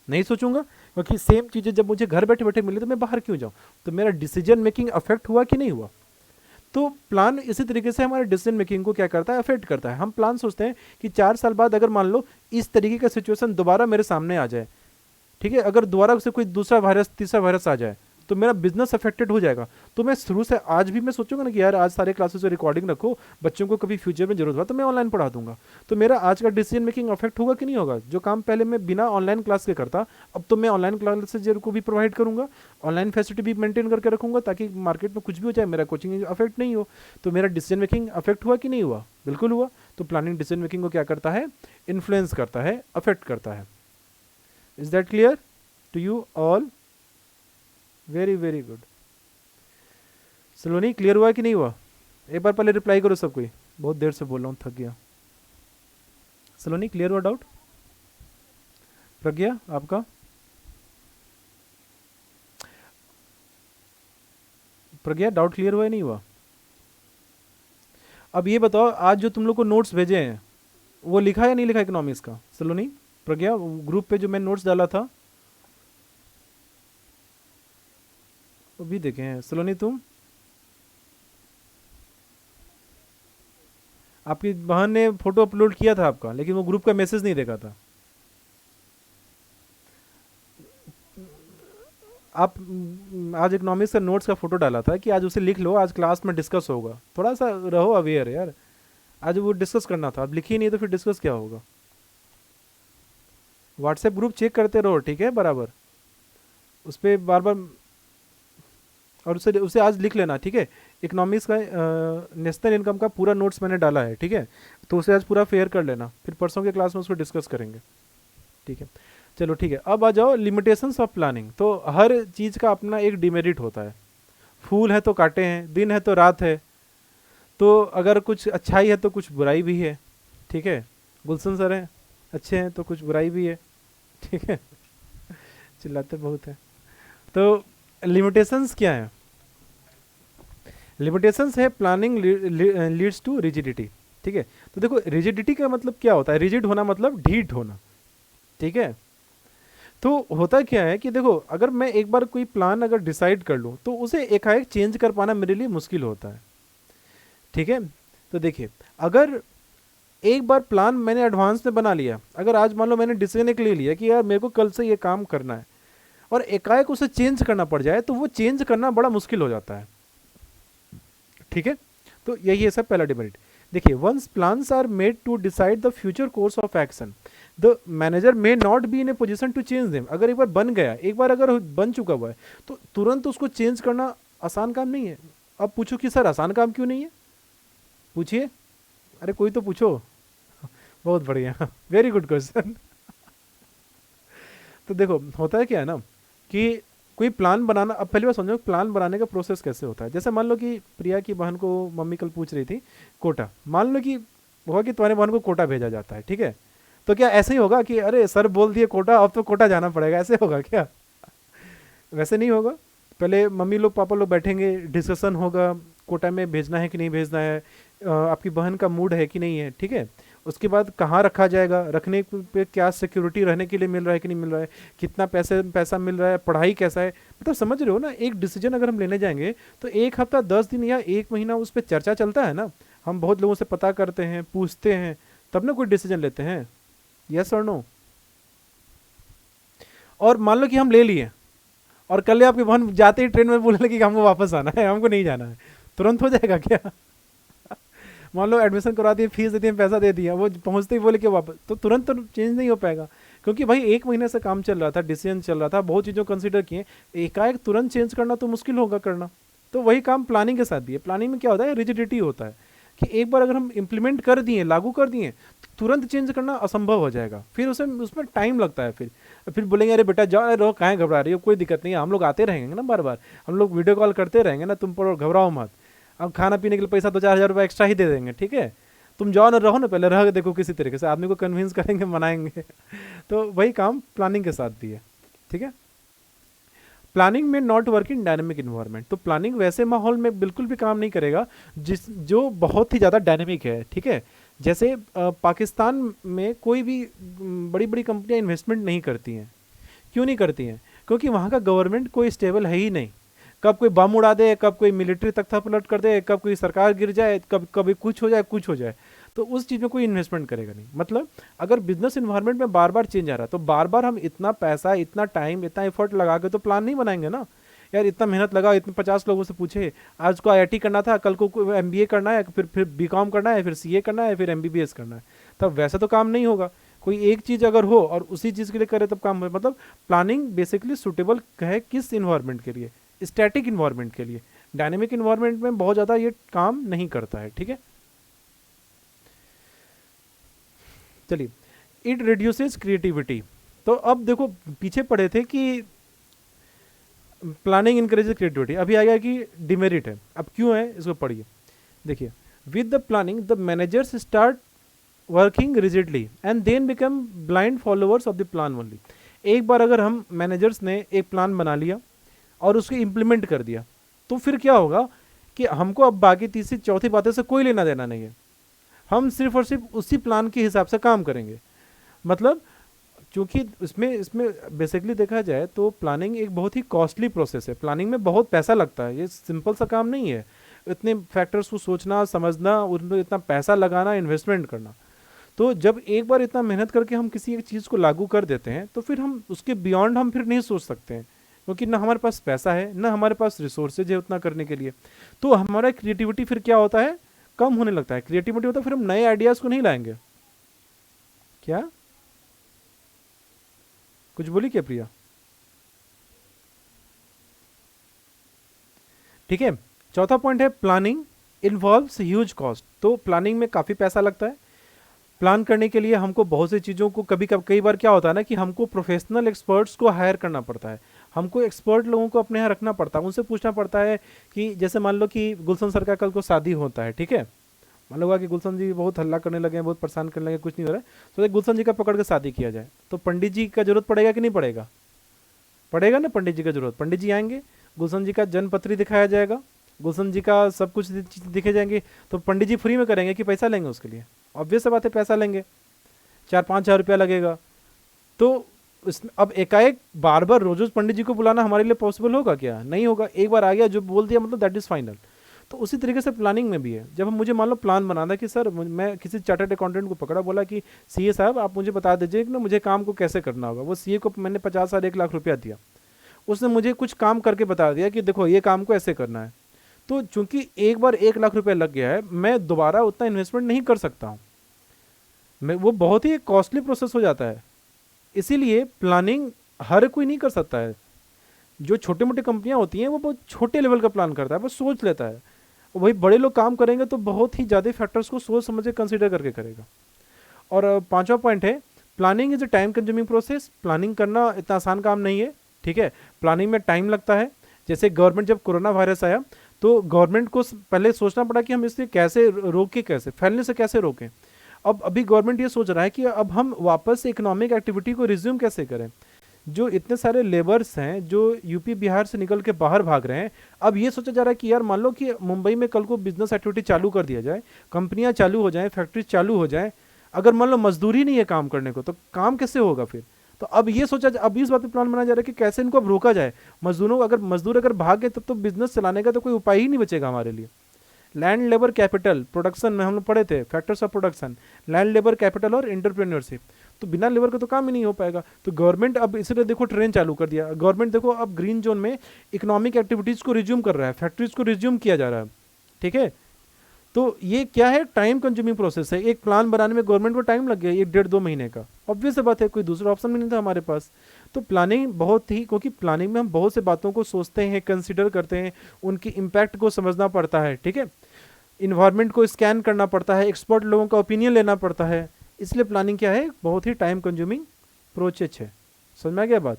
नहीं सोचूंगा, क्योंकि सेम चीज़ें जब मुझे घर बैठे बैठे मिली तो मैं बाहर क्यों जाऊँ। तो मेरा डिसीजन मेकिंग अफेक्ट हुआ कि नहीं हुआ। तो प्लान इसी तरीके से हमारे डिसीजन मेकिंग को क्या करता है, अफेक्ट करता है। हम प्लान सोचते हैं कि 4 साल बाद अगर मान लो इस तरीके का सिचुएशन दोबारा मेरे सामने आ जाए, ठीक है, अगर दोबारा से कोई दूसरा वायरस तीसरा वायरस आ जाए, तो मेरा बिजनेस अफेक्टेड हो जाएगा। तो मैं शुरू से आज भी मैं सोचूंगा ना कि यार आज सारे क्लासेस में रिकॉर्डिंग रखो, बच्चों को कभी फ्यूचर में जरूरत हुआ तो मैं ऑनलाइन पढ़ा दूंगा। तो मेरा आज का डिसीजन मेकिंग अफेक्ट होगा कि नहीं होगा। जो काम पहले मैं बिना ऑनलाइन क्लास के करता, अब तो मैं ऑनलाइन क्लासेज को भी प्रोवाइड करूंगा, ऑनलाइन फैसिलिटी भी मेंटेन करके रखूंगा, ताकि मार्केट में कुछ भी हो जाए मेरा कोचिंग अफेक्ट नहीं हो। तो मेरा डिसीजन मेकिंग अफेक्ट हुआ कि नहीं हुआ? बिल्कुल हुआ। तो प्लानिंग डिसीजन मेकिंग को क्या करता है, इन्फ्लुएंस करता है, अफेक्ट करता है। Is that clear to you all? Very very good. Saloni clear हुआ कि नहीं हुआ? एक बार पहले रिप्लाई करो सब कोई, बहुत देर से बोल रहा हूँ, थक गया। सलोनी क्लियर हुआ डाउट? प्रज्ञा आपका? प्रज्ञा डाउट क्लियर हुआ या नहीं हुआ? अब ये बताओ, आज जो तुम लोग को नोट्स भेजे हैं वो लिखा या नहीं लिखा इकोनॉमिक्स का? सलोनी, प्रज्ञा, ग्रुप पे जो मैं नोट्स डाला था वो भी देखे हैं। सलोनी तुम? आपकी बहन ने फोटो अपलोड किया था आपका, लेकिन वो ग्रुप का मैसेज नहीं देखा था। आप आज इकोनॉमिक्स का नोट्स का फोटो डाला था कि आज उसे लिख लो, आज क्लास में डिस्कस होगा। थोड़ा सा रहो अवेयर यार, आज वो डिस्कस करना था, आप लिखी नहीं तो फिर डिस्कस क्या होगा। व्हाट्सएप ग्रुप चेक करते रहो, ठीक है, बराबर उस पर बार बार, और उसे उसे आज लिख लेना, ठीक है। इकोनॉमिक्स का नेशनल इनकम का पूरा नोट्स मैंने डाला है, ठीक है, तो उसे आज पूरा फेयर कर लेना, फिर परसों के क्लास में उसको डिस्कस करेंगे, ठीक है। चलो ठीक है, अब आ जाओ लिमिटेशंस ऑफ प्लानिंग। तो हर चीज़ का अपना एक डिमेरिट होता है। फूल है तो कांटे हैं, दिन है तो रात है, तो अगर कुछ अच्छाई है तो कुछ बुराई भी है, ठीक है। गुलशन सर हैं, अच्छे हैं तो कुछ बुराई भी है, ठीक है। चिल्लाते बहुत है। तो लिमिटेशंस क्या है? लिमिटेशंस है प्लानिंग लीड्स टू रिजिडिटी, ठीक है। तो देखो रिजिडिटी का मतलब क्या होता है, रिजिड होना मतलब ढीठ होना, ठीक है। तो होता क्या है कि देखो अगर मैं एक बार कोई प्लान अगर डिसाइड कर लूँ तो उसे एकाएक चेंज कर पाना मेरे लिए मुश्किल होता है, ठीक है। तो देखिए अगर एक बार प्लान मैंने एडवांस में बना लिया, अगर आज मान लो मैंने डिसीजन एक ले लिया कि यार मेरे को कल से ये काम करना है और एकाएक उसे चेंज करना पड़ जाए तो वो चेंज करना बड़ा मुश्किल हो जाता है, ठीक है। तो यही है सब पहला डिमेरिट। देखिए once plans are made to decide the future course of action the manager may not be in a position to change them. अगर एक बार बन गया, एक बार अगर बन चुका हुआ है तो तुरंत उसको चेंज करना आसान काम नहीं है। अब पूछो कि सर आसान काम क्यों नहीं है, पूछिए, अरे कोई तो पूछो। बहुत बढ़िया, वेरी गुड क्वेश्चन। तो देखो होता है क्या है ना कि कोई प्लान बनाना, अब पहली बार समझो प्लान बनाने का प्रोसेस कैसे होता है। जैसे मान लो कि प्रिया की बहन को मम्मी कल पूछ रही थी कोटा, मान लो कि हुआ कि तुम्हारी बहन को कोटा भेजा जाता है, ठीक है। तो क्या ऐसे ही होगा कि अरे सर बोल दिए कोटा, अब तो कोटा जाना पड़ेगा, ऐसे होगा क्या? वैसे नहीं होगा। पहले मम्मी लोग पापा लोग बैठेंगे, डिस्कशन होगा कोटा में भेजना है कि नहीं भेजना है, आपकी बहन का मूड है कि नहीं है, ठीक है। उसके बाद कहाँ रखा जाएगा, रखने पे क्या सिक्योरिटी रहने के लिए मिल रहा है कि नहीं मिल रहा है, कितना पैसा मिल रहा है, पढ़ाई कैसा है, मतलब समझ रहे हो ना। एक डिसीजन अगर हम लेने जाएंगे तो एक हफ्ता 10 दिन या एक महीना उस पर चर्चा चलता है ना। हम बहुत लोगों से पता करते हैं, पूछते हैं, तब ना कोई डिसीजन लेते हैं। यस और नो? और मान लो कि हम ले लिए और कल आपकी बहन जाते ही ट्रेन में बोलने लगी कि हमको वापस आना है, हमको नहीं जाना है, तुरंत हो जाएगा क्या? मान लो एडमिशन करवा दिए, फीस दे दी, पैसा दे दिया, वो पहुंचते ही बोले कि वापस, तो तुरंत तो चेंज नहीं हो पाएगा। क्योंकि भाई एक महीने से काम चल रहा था, डिसीजन चल रहा था, बहुत चीज़ों को कंसिडर किए, एकाएक तुरंत चेंज करना तो मुश्किल होगा करना। तो वही काम प्लानिंग के साथ भी है। प्लानिंग में क्या होता है, रिजिडिटी होता है कि एक बार अगर हम इम्प्लीमेंट कर दिए, लागू कर दिए, तो तुरंत चेंज करना असंभव हो जाएगा। फिर उसे उसमें टाइम लगता है। फिर बोलेंगे अरे बेटा जाओ, रहो, काहे घबरा रही हो, कोई दिक्कत नहीं है, हम लोग आते रहेंगे ना, बार बार हम लोग वीडियो कॉल करते रहेंगे ना, तुम पर घबराओ मत। अब खाना पीने के लिए पैसा 2-4 हज़ार रुपये एक्स्ट्रा ही दे देंगे, ठीक है। तुम जाओ ना, रहो ना, पहले रह के देखो किसी तरीके से, आदमी को कन्विंस करेंगे, मनाएंगे। तो वही काम प्लानिंग के साथ भी है, ठीक है। प्लानिंग में not work in dynamic environment. तो प्लानिंग वैसे माहौल में बिल्कुल भी काम नहीं करेगा जो बहुत ही ज़्यादा डायनेमिक है, ठीक है। जैसे पाकिस्तान में कोई भी बड़ी बड़ी कंपनियां इन्वेस्टमेंट नहीं करती हैं। क्यों नहीं करती हैं? क्योंकि वहाँ का गवर्नमेंट कोई स्टेबल है ही नहीं। कब कोई बम उड़ा दे, कब कोई मिलिट्री तख्ता पलट कर दे, कब कोई सरकार गिर जाए, कब कभी कुछ हो जाए, कुछ हो जाए, तो उस चीज़ में कोई इन्वेस्टमेंट करेगा नहीं। मतलब अगर बिजनेस इन्वायरमेंट में बार बार चेंज आ रहा है तो बार बार हम इतना पैसा, इतना टाइम, इतना एफर्ट लगा के तो प्लान नहीं बनाएंगे ना। यार इतना मेहनत लगा, इतने 50 लोगों से पूछे, आज को आईआईटी करना था, कल को एमबीए करना है, फिर बीकॉम करना है, फिर सीए करना है, फिर एमबीबीएस करना है, तब वैसे तो काम नहीं होगा। कोई एक चीज़ अगर हो और उसी चीज़ के लिए करे तब काम हो। मतलब प्लानिंग बेसिकली सुटेबल है किस इन्वायरमेंट के लिए? स्टैटिक इन्वायरमेंट के लिए। डायनेमिक इन्वायरमेंट में बहुत ज़्यादा ये काम नहीं करता है, ठीक है। चलिए, इट रिड्यूसेस क्रिएटिविटी। तो अब देखो पीछे पड़े थे कि प्लानिंग इनकरेजेस क्रिएटिविटी, अभी आएगा कि डिमेरिट है। अब क्यों है इसको पढ़िए। देखिए, with the planning the managers start working rigidly and then become blind followers of the plan only. एक बार अगर हम मैनेजर्स ने एक प्लान बना लिया और उसको इम्प्लीमेंट कर दिया तो फिर क्या होगा कि हमको अब बाकी तीसरी चौथी बातें से कोई लेना देना नहीं है। हम सिर्फ और सिर्फ उसी प्लान के हिसाब से काम करेंगे। मतलब क्योंकि इसमें इसमें बेसिकली देखा जाए तो प्लानिंग एक बहुत ही कॉस्टली प्रोसेस है। प्लानिंग में बहुत पैसा लगता है, ये सिंपल सा काम नहीं है। इतने फैक्टर्स को सोचना, समझना, उनमें इतना पैसा लगाना, इन्वेस्टमेंट करना। तो जब एक बार इतना मेहनत करके हम किसी एक चीज़ को लागू कर देते हैं तो फिर हम उसके बियॉन्ड हम फिर नहीं सोच सकते हैं, क्योंकि ना हमारे पास पैसा है, ना हमारे पास रिसोर्सेज है उतना करने के लिए। तो हमारा क्रिएटिविटी फिर क्या होता है, कम होने लगता है। क्रिएटिविटी होता है फिर हम नए आइडियाज़ को नहीं लाएंगे। क्या कुछ बोली क्या प्रिया? ठीक है। चौथा पॉइंट है प्लानिंग इन्वॉल्व्स ह्यूज कॉस्ट। तो प्लानिंग में काफ़ी पैसा लगता है। प्लान करने के लिए हमको बहुत सी चीज़ों को कई बार क्या होता है ना कि हमको प्रोफेशनल एक्सपर्ट्स को हायर करना पड़ता है। हमको एक्सपर्ट लोगों को अपने यहाँ रखना पड़ता है, उनसे पूछना पड़ता है कि जैसे मान लो कि गुलशन सर का कल को शादी होता है, ठीक है। मान लो कि गुलशन जी बहुत हल्ला करने लगे हैं, बहुत परेशान करने लगे, कुछ नहीं हो रहा है, तो गुलशन जी का पकड़ के शादी किया जाए, तो पंडित जी का जरूरत पड़ेगा कि नहीं पड़ेगा? पड़ेगा ना, पंडित जी का जरूरत। पंडित जी आएंगे, गुलशन जी का जन्म पत्री दिखाया जाएगा, गुलशन जी का सब कुछ दिखे जाएंगे, तो पंडित जी फ्री में करेंगे कि पैसा लेंगे उसके लिए? ऑब्वियस बात है पैसा लेंगे, 4-5 हज़ार रुपया लगेगा। तो इसमें अब एकाएक बार बार रोज रोज पंडित जी को बुलाना हमारे लिए पॉसिबल होगा क्या? नहीं होगा। एक बार आ गया जो बोल दिया मतलब दैट इज़ फाइनल। तो उसी तरीके से प्लानिंग में भी है। जब हम मुझे मान लो प्लान बनाना कि सर मैं किसी चार्टर्ड अकाउंटेंट को पकड़ा, बोला कि सीए साहब आप मुझे बता दीजिए कि ना मुझे काम को कैसे करना होगा। वो सीए को मैंने 50,000 1 लाख रुपया दिया, उसने मुझे कुछ काम करके बता दिया कि देखो ये काम को ऐसे करना है। तो चूंकि एक बार 1 लाख रुपया लग गया है, मैं दोबारा उतना इन्वेस्टमेंट नहीं कर सकता हूँ, मैं वो बहुत ही कॉस्टली प्रोसेस हो जाता है। इसीलिए प्लानिंग हर कोई नहीं कर सकता है। जो छोटे मोटे कंपनियां होती हैं वो बहुत छोटे लेवल का प्लान करता है, वो सोच लेता है। वही बड़े लोग काम करेंगे तो बहुत ही ज़्यादा फैक्टर्स को सोच समझ के कंसिडर करके करेगा। और पांचवा पॉइंट है, planning is a time consuming process. Planning करना इतना आसान काम नहीं है, ठीक है। प्लानिंग में टाइम लगता है। जैसे गवर्नमेंट जब कोरोना वायरस आया तो गवर्नमेंट को पहले सोचना पड़ा कि हम इसे कैसे रोके, कैसे फैलने से कैसे रोकें। अब अभी गवर्नमेंट ये सोच रहा है कि अब हम वापस इकोनॉमिक एक्टिविटी को रिज्यूम कैसे करें। जो इतने सारे लेबर्स हैं जो यूपी बिहार से निकल के बाहर भाग रहे हैं, अब ये सोचा जा रहा है कि यार मान लो कि मुंबई में कल को बिजनेस एक्टिविटी चालू कर दिया जाए, कंपनियां चालू हो जाएं, फैक्ट्री चालू हो जाए, अगर मान लो मजदूर ही नहीं है काम करने को तो काम कैसे होगा फिर? तो अब ये सोचा, अब इस बात पे प्लान बनाया जा रहा है कि कैसे इनको अब रोका जाए। मजदूरों को, अगर मजदूर अगर भाग गए तब तो बिजनेस चलाने का तो कोई उपाय ही नहीं बचेगा हमारे लिए। लैंड लेबर कैपिटल प्रोडक्शन में हम लोग पढ़े थे, factors of production, land labour capital और एंटरप्रेन्योरशिप। तो बिना लेबर के तो काम ही नहीं हो पाएगा। तो गवर्नमेंट अब इसलिए देखो ट्रेन चालू कर दिया। गवर्नमेंट देखो अब ग्रीन जोन में इकोनॉमिक एक्टिविटीज को रिज्यूम कर रहा है, फैक्ट्रीज को रिज्यूम किया जा रहा है, ठीक है। तो ये क्या है, टाइम कंज्यूमिंग प्रोसेस है। एक प्लान बनाने में गवर्नमेंट को टाइम लग गया 1-1.5-2 महीने का। ऑब्वियस बात है, कोई दूसरा ऑप्शन भी नहीं था हमारे पास। तो प्लानिंग बहुत ही, क्योंकि प्लानिंग में हम बहुत से बातों को सोचते हैं, कंसिडर करते हैं, उनकी इम्पैक्ट को समझना पड़ता है, ठीक है। इन्वायरमेंट को स्कैन करना पड़ता है, एक्सपर्ट लोगों का ओपिनियन लेना पड़ता है। इसलिए प्लानिंग क्या है, बहुत ही टाइम कंज्यूमिंग प्रोसेस है। समझ में आ गया बात?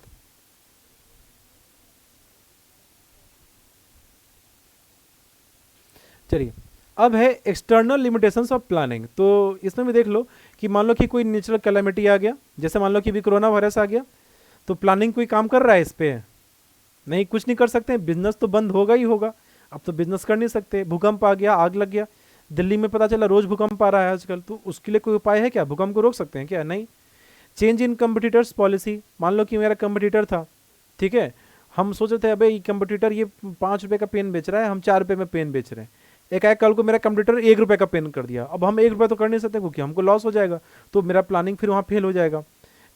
चलिए, अब है एक्सटर्नल लिमिटेशंस ऑफ प्लानिंग। तो इसमें भी देख लो कि मान लो कि कोई नेचुरल कैलेमिटी आ गया, जैसे मान लो कि अभी कोरोना वायरस आ गया, तो प्लानिंग कोई काम कर रहा है इस पे? नहीं, कुछ नहीं कर सकते, बिजनेस तो बंद होगा ही होगा। अब तो बिजनेस कर नहीं सकते। भूकंप आ गया, आग लग गया, दिल्ली में पता चला रोज भूकंप आ रहा है आजकल, तो उसके लिए कोई उपाय है क्या? भूकंप को रोक सकते हैं क्या? नहीं। चेंज इन कंपटीटर्स पॉलिसी, मान लो कि मेरा कंपटीटर था, ठीक है, हम सोचे थे अबे ये कंपटीटर ये 5 रुपए का पेन बेच रहा है, हम 4 रुपए में पेन बेच रहे हैं। एक आए कल को मेरा कंप्यूटर 1 रुपए का पेन कर दिया, अब हम 1 रुपए तो कर नहीं सकते क्योंकि हमको लॉस हो जाएगा, तो मेरा प्लानिंग फिर वहाँ फेल हो जाएगा।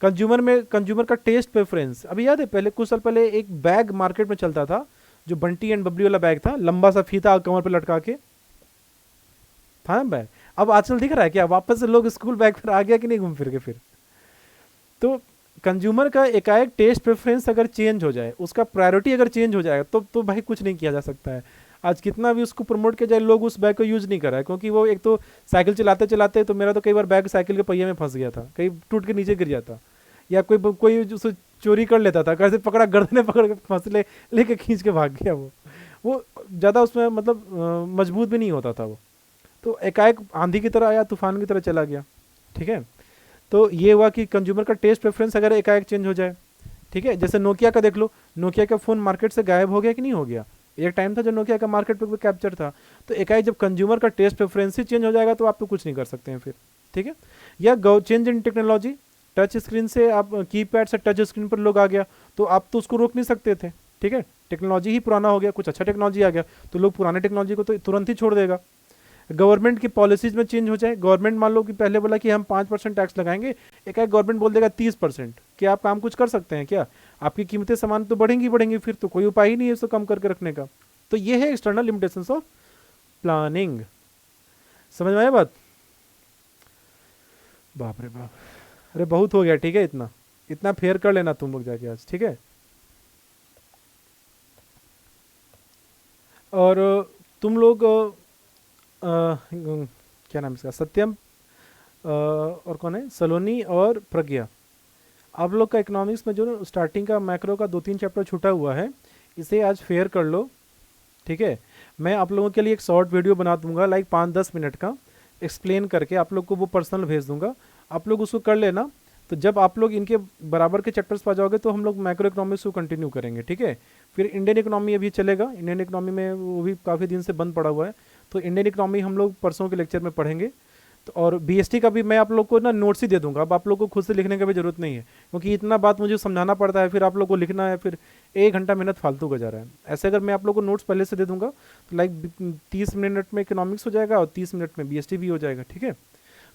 कंज्यूमर में कंज्यूमर का टेस्ट प्रेफरेंस, अभी याद है पहले कुछ साल पहले एक बैग मार्केट में चलता था जो बंटी एंड बबली वाला बैग था, लंबा सा फीता कमर पे लटका के था ना बैग। अब आजकल दिख रहा है क्या वापस से लोग स्कूल बैग पर आ गया कि नहीं घूम फिर के फिर? तो कंज्यूमर का एकाएक टेस्ट प्रेफरेंस अगर चेंज हो जाए, उसका प्रायोरिटी अगर चेंज हो जाएगा तो भाई कुछ नहीं किया जा सकता है। आज कितना भी उसको प्रमोट किया जाए, लोग उस बैग को यूज नहीं कर रहा है, क्योंकि वो एक तो साइकिल चलाते चलाते, तो मेरा तो कई बार बैग साइकिल के पहिए में फंस गया था, कहीं टूट के नीचे गिर जाता, या कोई कोई उसे चोरी कर लेता था, कैसे पकड़ा, गर्दन पकड़ के फंस लेके खींच के भाग गया। वो ज़्यादा उसमें मतलब मजबूत भी नहीं होता था वो। तो एकाएक आंधी की तरह आया, तूफान की तरह चला गया, ठीक है। तो ये हुआ कि कंज्यूमर का टेस्ट प्रेफरेंस अगर एकाएक चेंज हो जाए, ठीक है। जैसे नोकिया का देख लो, नोकिया का फ़ोन मार्केट से गायब हो गया कि नहीं हो गया? एक टाइम था जो नोकिया का मार्केट पे कैप्चर था। तो एकाएक जब कंज्यूमर का टेस्ट प्रेफरेंस ही चेंज हो जाएगा तो आप तो कुछ नहीं कर सकते हैं फिर, ठीक है। या change in technology, touch screen से आप कीपैड से टच स्क्रीन पर लोग आ गया, तो आप तो उसको रोक नहीं सकते थे, ठीक है। टेक्नोलॉजी ही पुराना हो गया, कुछ अच्छा टेक्नोलॉजी आ गया तो लोग पुराने टेक्नोलॉजी को तो तुरंत ही छोड़ देगा। गवर्नमेंट की पॉलिसीज में चेंज हो जाए, गवर्नमेंट मान लो कि पहले बोला कि हम 5% टैक्स लगाएंगे, एक गवर्नमेंट बोल देगा 30%, क्या आप काम कुछ कर सकते हैं क्या? आपकी कीमतें सामान तो बढ़ेंगी बढ़ेंगी, फिर तो कोई उपाय ही नहीं है इसको कम करके रखने का। तो ये है एक्सटर्नल लिमिटेशंस ऑफ प्लानिंग। समझ में आया बात? बाप रे बाप, अरे बहुत हो गया, ठीक है, इतना इतना फेयर कर लेना तुम लोग जाके आज, ठीक है। और तुम लोग क्या नाम इसका, सत्यम और कौन है, सलोनी और प्रज्ञा, आप लोग का इकोनॉमिक्स में जो स्टार्टिंग का मैक्रो का 2-3 चैप्टर छूटा हुआ है, इसे आज फेयर कर लो, ठीक है। मैं आप लोगों के लिए एक शॉर्ट वीडियो बना दूंगा, लाइक 5-10 मिनट का, एक्सप्लेन करके आप लोग को वो पर्सनल भेज दूंगा, आप लोग उसको कर लेना। तो जब आप लोग इनके बराबर के चैप्टर्स पा जाओगे तो हम लोग मैक्रो इकोनॉमिक्स को कंटिन्यू करेंगे, ठीक है। फिर इंडियन इकोनॉमी अभी चलेगा, इंडियन इकोनॉमी में वो भी काफ़ी दिन से बंद पड़ा हुआ है, तो इंडियन इकोनॉमी हम लोग परसों के लेक्चर में पढ़ेंगे। तो और बीएसटी का भी मैं आप लोग को ना नोट्स ही दे दूंगा, अब आप लोग को खुद से लिखने की भी जरूरत नहीं है, क्योंकि इतना बात मुझे समझाना पड़ता है, फिर आप लोग को लिखना है, फिर 1 घंटा मेहनत फालतू का जा रहा है। ऐसे अगर मैं आप लोग को नोट्स पहले से दे दूंगा तो लाइक 30 मिनट में इकोनॉमिक्स हो जाएगा और 30 मिनट में बीएसटी भी हो जाएगा, ठीक है।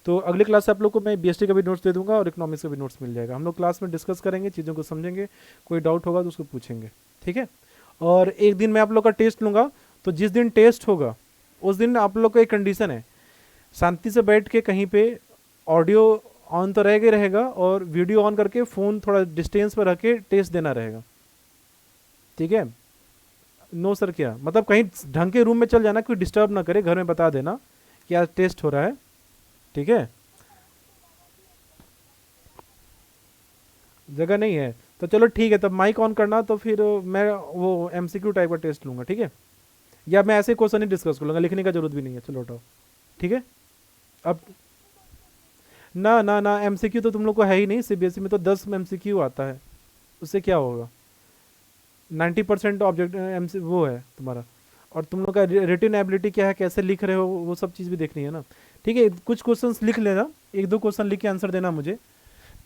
तो अगली क्लास से आप लोग को मैं बीएसटी का भी नोट्स दे दूंगा और इकोनॉमिक्स का भी नोट्स मिल जाएगा। हम लोग क्लास में डिस्कस करेंगे, चीज़ों को समझेंगे, कोई डाउट होगा तो उसको पूछेंगे, ठीक है। और एक दिन मैं आप लोग का टेस्ट लूँगा, तो जिस दिन टेस्ट होगा उस दिन आप लोग का एक कंडीशन है, शांति से बैठ के कहीं पे ऑडियो ऑन तो रहेगा ही रहेगा और वीडियो ऑन करके फ़ोन थोड़ा डिस्टेंस पर रख के टेस्ट देना रहेगा, ठीक है। नो सर क्या मतलब, कहीं ढंग के रूम में चल जाना, कोई डिस्टर्ब ना करे, घर में बता देना कि आज टेस्ट हो रहा है, ठीक है। जगह नहीं है तो चलो ठीक है, तब माइक ऑन करना, तो फिर मैं वो एमसीक्यू टाइप का टेस्ट लूँगा, ठीक है। या मैं ऐसे क्वेश्चन ही डिस्कस कर लूँगा, लिखने का जरूरत भी नहीं है, चलो हटाओ, ठीक है। अब ना ना ना, एमसीक्यू तो तुम लोग को है ही नहीं, सीबीएसई में तो 10 एमसीक्यू आता है, उससे क्या होगा। 90% ऑब्जेक्ट एम वो है तुम्हारा, और तुम लोग का रिटन एबिलिटी क्या है, कैसे लिख रहे हो, वो सब चीज़ भी देखनी है ना, ठीक है। कुछ क्वेश्चंस लिख लेना, 1-2 क्वेश्चन लिख के आंसर देना मुझे,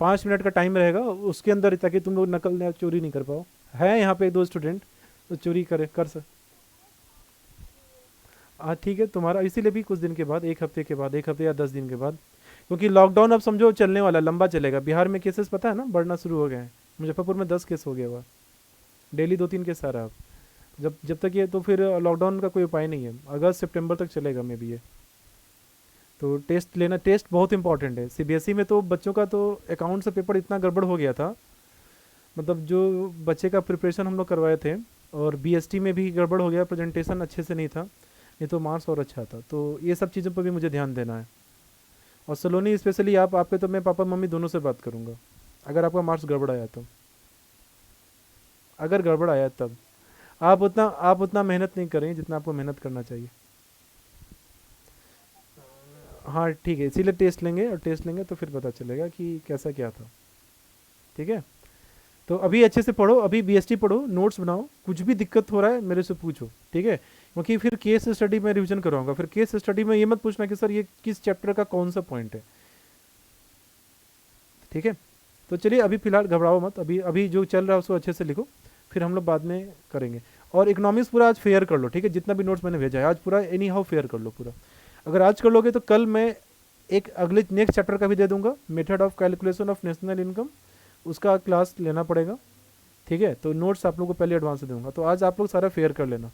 5 मिनट का टाइम रहेगा उसके अंदर, ताकि तुम लोग नकल या चोरी नहीं कर पाओ। है यहाँ पे 1-2 स्टूडेंट तो चोरी कर सक। हाँ ठीक है, तुम्हारा इसीलिए भी कुछ दिन के बाद, 1 हफ्ते के बाद, 1 हफ्ते या 10 दिन के बाद, क्योंकि लॉकडाउन अब समझो चलने वाला, लंबा चलेगा। बिहार में केसेस पता है ना बढ़ना शुरू हो गए हैं, मुजफ्फरपुर में 10 केस हो गया हुआ, डेली 2-3 केस आ रहा है अब। जब जब तक ये, तो फिर लॉकडाउन का कोई उपाय नहीं है, अगस्त सितंबर तक चलेगा मे बी ये। तो टेस्ट लेना, टेस्ट बहुत इंपॉर्टेंट है। सीबीएसई में तो बच्चों का तो अकाउंट से पेपर इतना गड़बड़ हो गया था, मतलब जो बच्चे का प्रिपरेशन हम लोग करवाए थे, और बीएसटी में भी गड़बड़ हो गया, प्रेजेंटेशन अच्छे से नहीं था, नहीं तो मार्क्स और अच्छा था। तो ये सब चीज़ों पर भी मुझे ध्यान देना है। और सलोनी स्पेशली आप पे तो मैं पापा मम्मी दोनों से बात करूँगा, अगर आपका मार्क्स गड़बड़ आया तो, अगर गड़बड़ आया तब आप उतना मेहनत नहीं करें जितना आपको मेहनत करना चाहिए। हाँ ठीक है, इसीलिए टेस्ट लेंगे, और टेस्ट लेंगे तो फिर पता चलेगा कि कैसा क्या था, ठीक है। तो अभी अच्छे से पढ़ो, अभी बीएसटी पढ़ो, नोट्स बनाओ, कुछ भी दिक्कत हो रहा है मेरे से पूछो, ठीक है। क्योंकि फिर केस स्टडी में रिवीजन करवाऊंगा, फिर केस स्टडी में ये मत पूछना कि सर ये किस चैप्टर का कौन सा पॉइंट है, ठीक है। तो चलिए अभी फिलहाल घबराओ मत, अभी अभी जो चल रहा है उसको अच्छे से लिखो, फिर हम लोग बाद में करेंगे। और इकोनॉमिक्स पूरा आज फेयर कर लो, ठीक है, जितना भी नोट्स मैंने भेजा है आज पूरा एनी हाउ फेयर कर लो पूरा। अगर आज कर लोगे तो कल मैं एक अगले नेक्स्ट चैप्टर का भी दे दूंगा, method of calculation of national income, उसका क्लास लेना पड़ेगा, ठीक है। तो नोट्स आप लोग को पहले एडवांस दे दूंगा, तो आज आप लोग सारा फेयर कर लेना।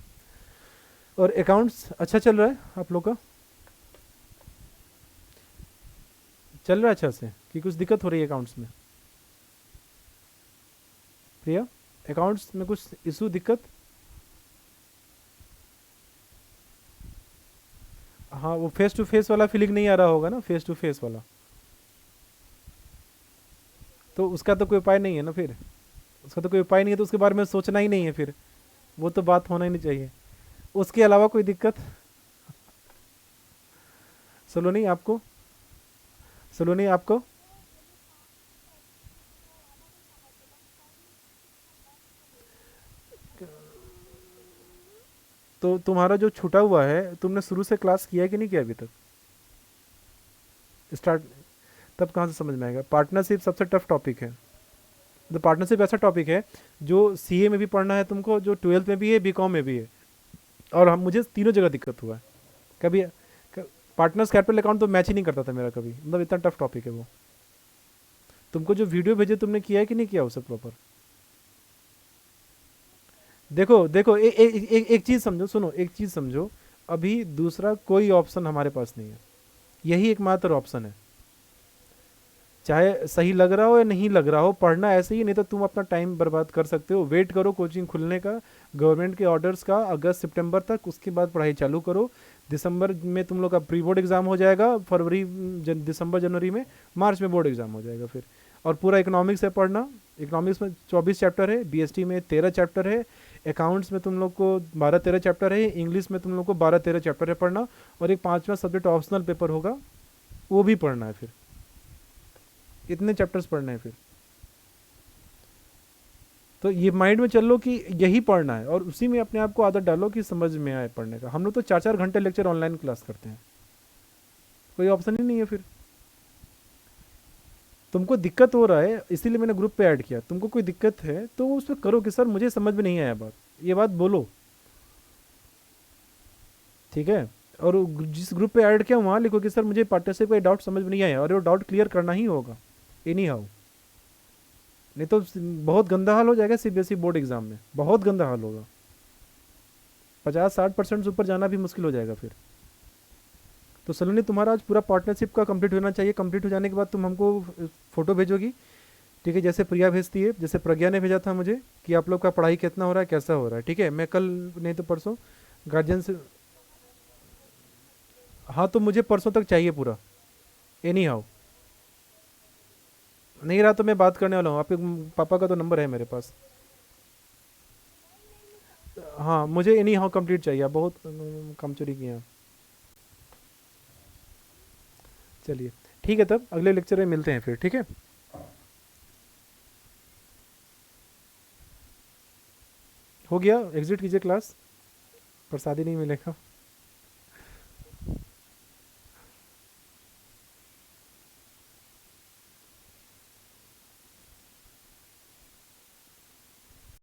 और अकाउंट्स अच्छा चल रहा है आप लोग का, चल रहा है अच्छा से, कि कुछ दिक्कत हो रही है अकाउंट्स में। प्रिया, अकाउंट्स में कुछ इशू दिक्कत। हाँ वो फेस टू फेस वाला फीलिंग नहीं आ रहा होगा ना, फेस टू फेस वाला, तो उसका तो कोई उपाय नहीं है ना फिर, उसका तो कोई उपाय नहीं है, तो उसके बारे में सोचना ही नहीं है फिर, वो तो बात होना ही नहीं चाहिए। उसके अलावा कोई दिक्कत सलोनी आपको, सलोनी आपको। तो तुम्हारा जो छूटा हुआ है, तुमने शुरू से क्लास किया है कि नहीं किया अभी तक स्टार्ट, तब कहाँ से समझ में आएगा। पार्टनरशिप सबसे टफ टॉपिक है, तो पार्टनरशिप ऐसा टॉपिक है जो सीए में भी पढ़ना है तुमको, जो 12th में भी है, बीकॉम में भी है, और हम मुझे तीनों जगह दिक्कत हुआ है। कभी पार्टनर्स कैपिटल अकाउंट तो मैच ही नहीं करता था मेरा कभी, मतलब इतना टफ टॉपिक है वो। तुमको जो वीडियो भेजे तुमने किया है कि नहीं किया उसे प्रॉपर। देखो देखो एक चीज़ समझो, सुनो एक चीज़ समझो, अभी दूसरा कोई ऑप्शन हमारे पास नहीं है, यही एकमात्र ऑप्शन है। चाहे सही लग रहा हो या नहीं लग रहा हो, पढ़ना ऐसे ही, नहीं तो तुम अपना टाइम बर्बाद कर सकते हो। वेट करो कोचिंग खुलने का, गवर्नमेंट के ऑर्डर्स का, अगस्त सितंबर तक, उसके बाद पढ़ाई चालू करो। दिसंबर में तुम लोग का प्री बोर्ड एग्जाम हो जाएगा, फरवरी दिसंबर जनवरी में, मार्च में बोर्ड एग्जाम हो जाएगा फिर। और पूरा इकोनॉमिक्स है पढ़ना, इकोनॉमिक्स में 24 चैप्टर है, बीएसटी में 13 चैप्टर है, अकाउंट्स में तुम लोग को 12-13 चैप्टर है, इंग्लिश में तुम लोग को 12-13 चैप्टर है पढ़ना, और एक 5वां सब्जेक्ट ऑप्शनल पेपर होगा, वो भी पढ़ना है फिर। इतने चैप्टर्स पढ़ने हैं फिर। तो ये माइंड में चल लो कि यही पढ़ना है और उसी में अपने आप को आदत डालो कि समझ में आए पढ़ने का। हम लोग तो 4-4 घंटे लेक्चर ऑनलाइन क्लास करते हैं, कोई ऑप्शन ही नहीं है फिर। तुमको दिक्कत हो रहा है इसीलिए मैंने ग्रुप पे ऐड किया, तुमको कोई दिक्कत है तो उस पर करो कि सर मुझे समझ में नहीं आया बात, ये बात बोलो, ठीक है। और जिस ग्रुप पे ऐड किया वहाँ लिखो कि सर मुझे पार्टनरशिप का डाउट समझ में नहीं आया, और वो डाउट क्लियर करना ही होगा एनी हाउ, नहीं तो बहुत गंदा हाल हो जाएगा सीबीएसई बोर्ड एग्जाम में, बहुत गंदा हाल होगा। 50-60% से ऊपर जाना भी मुश्किल हो जाएगा फिर। तो सलोनी तुम्हारा आज पूरा पार्टनरशिप का कंप्लीट होना चाहिए। कंप्लीट हो जाने के बाद तुम हमको फ़ोटो भेजोगी, ठीक है, जैसे प्रिया भेजती है, जैसे प्रज्ञा ने भेजा था मुझे कि आप लोग का पढ़ाई कितना हो रहा है, कैसा हो रहा है, ठीक है। मैं कल नहीं तो परसों गार्जियन से, हाँ तो मुझे परसों तक चाहिए पूरा एनी हाउ। नहीं रहा तो मैं बात करने वाला हूँ, आपके पापा का तो नंबर है मेरे पास। हाँ मुझे एनी हाउ कंप्लीट चाहिए, आप बहुत कम चोरी किए हैं। चलिए ठीक है, तब अगले लेक्चर में मिलते हैं फिर, ठीक है। हो गया, एग्जिट कीजिए क्लास, प्रसादी नहीं मिलेगा।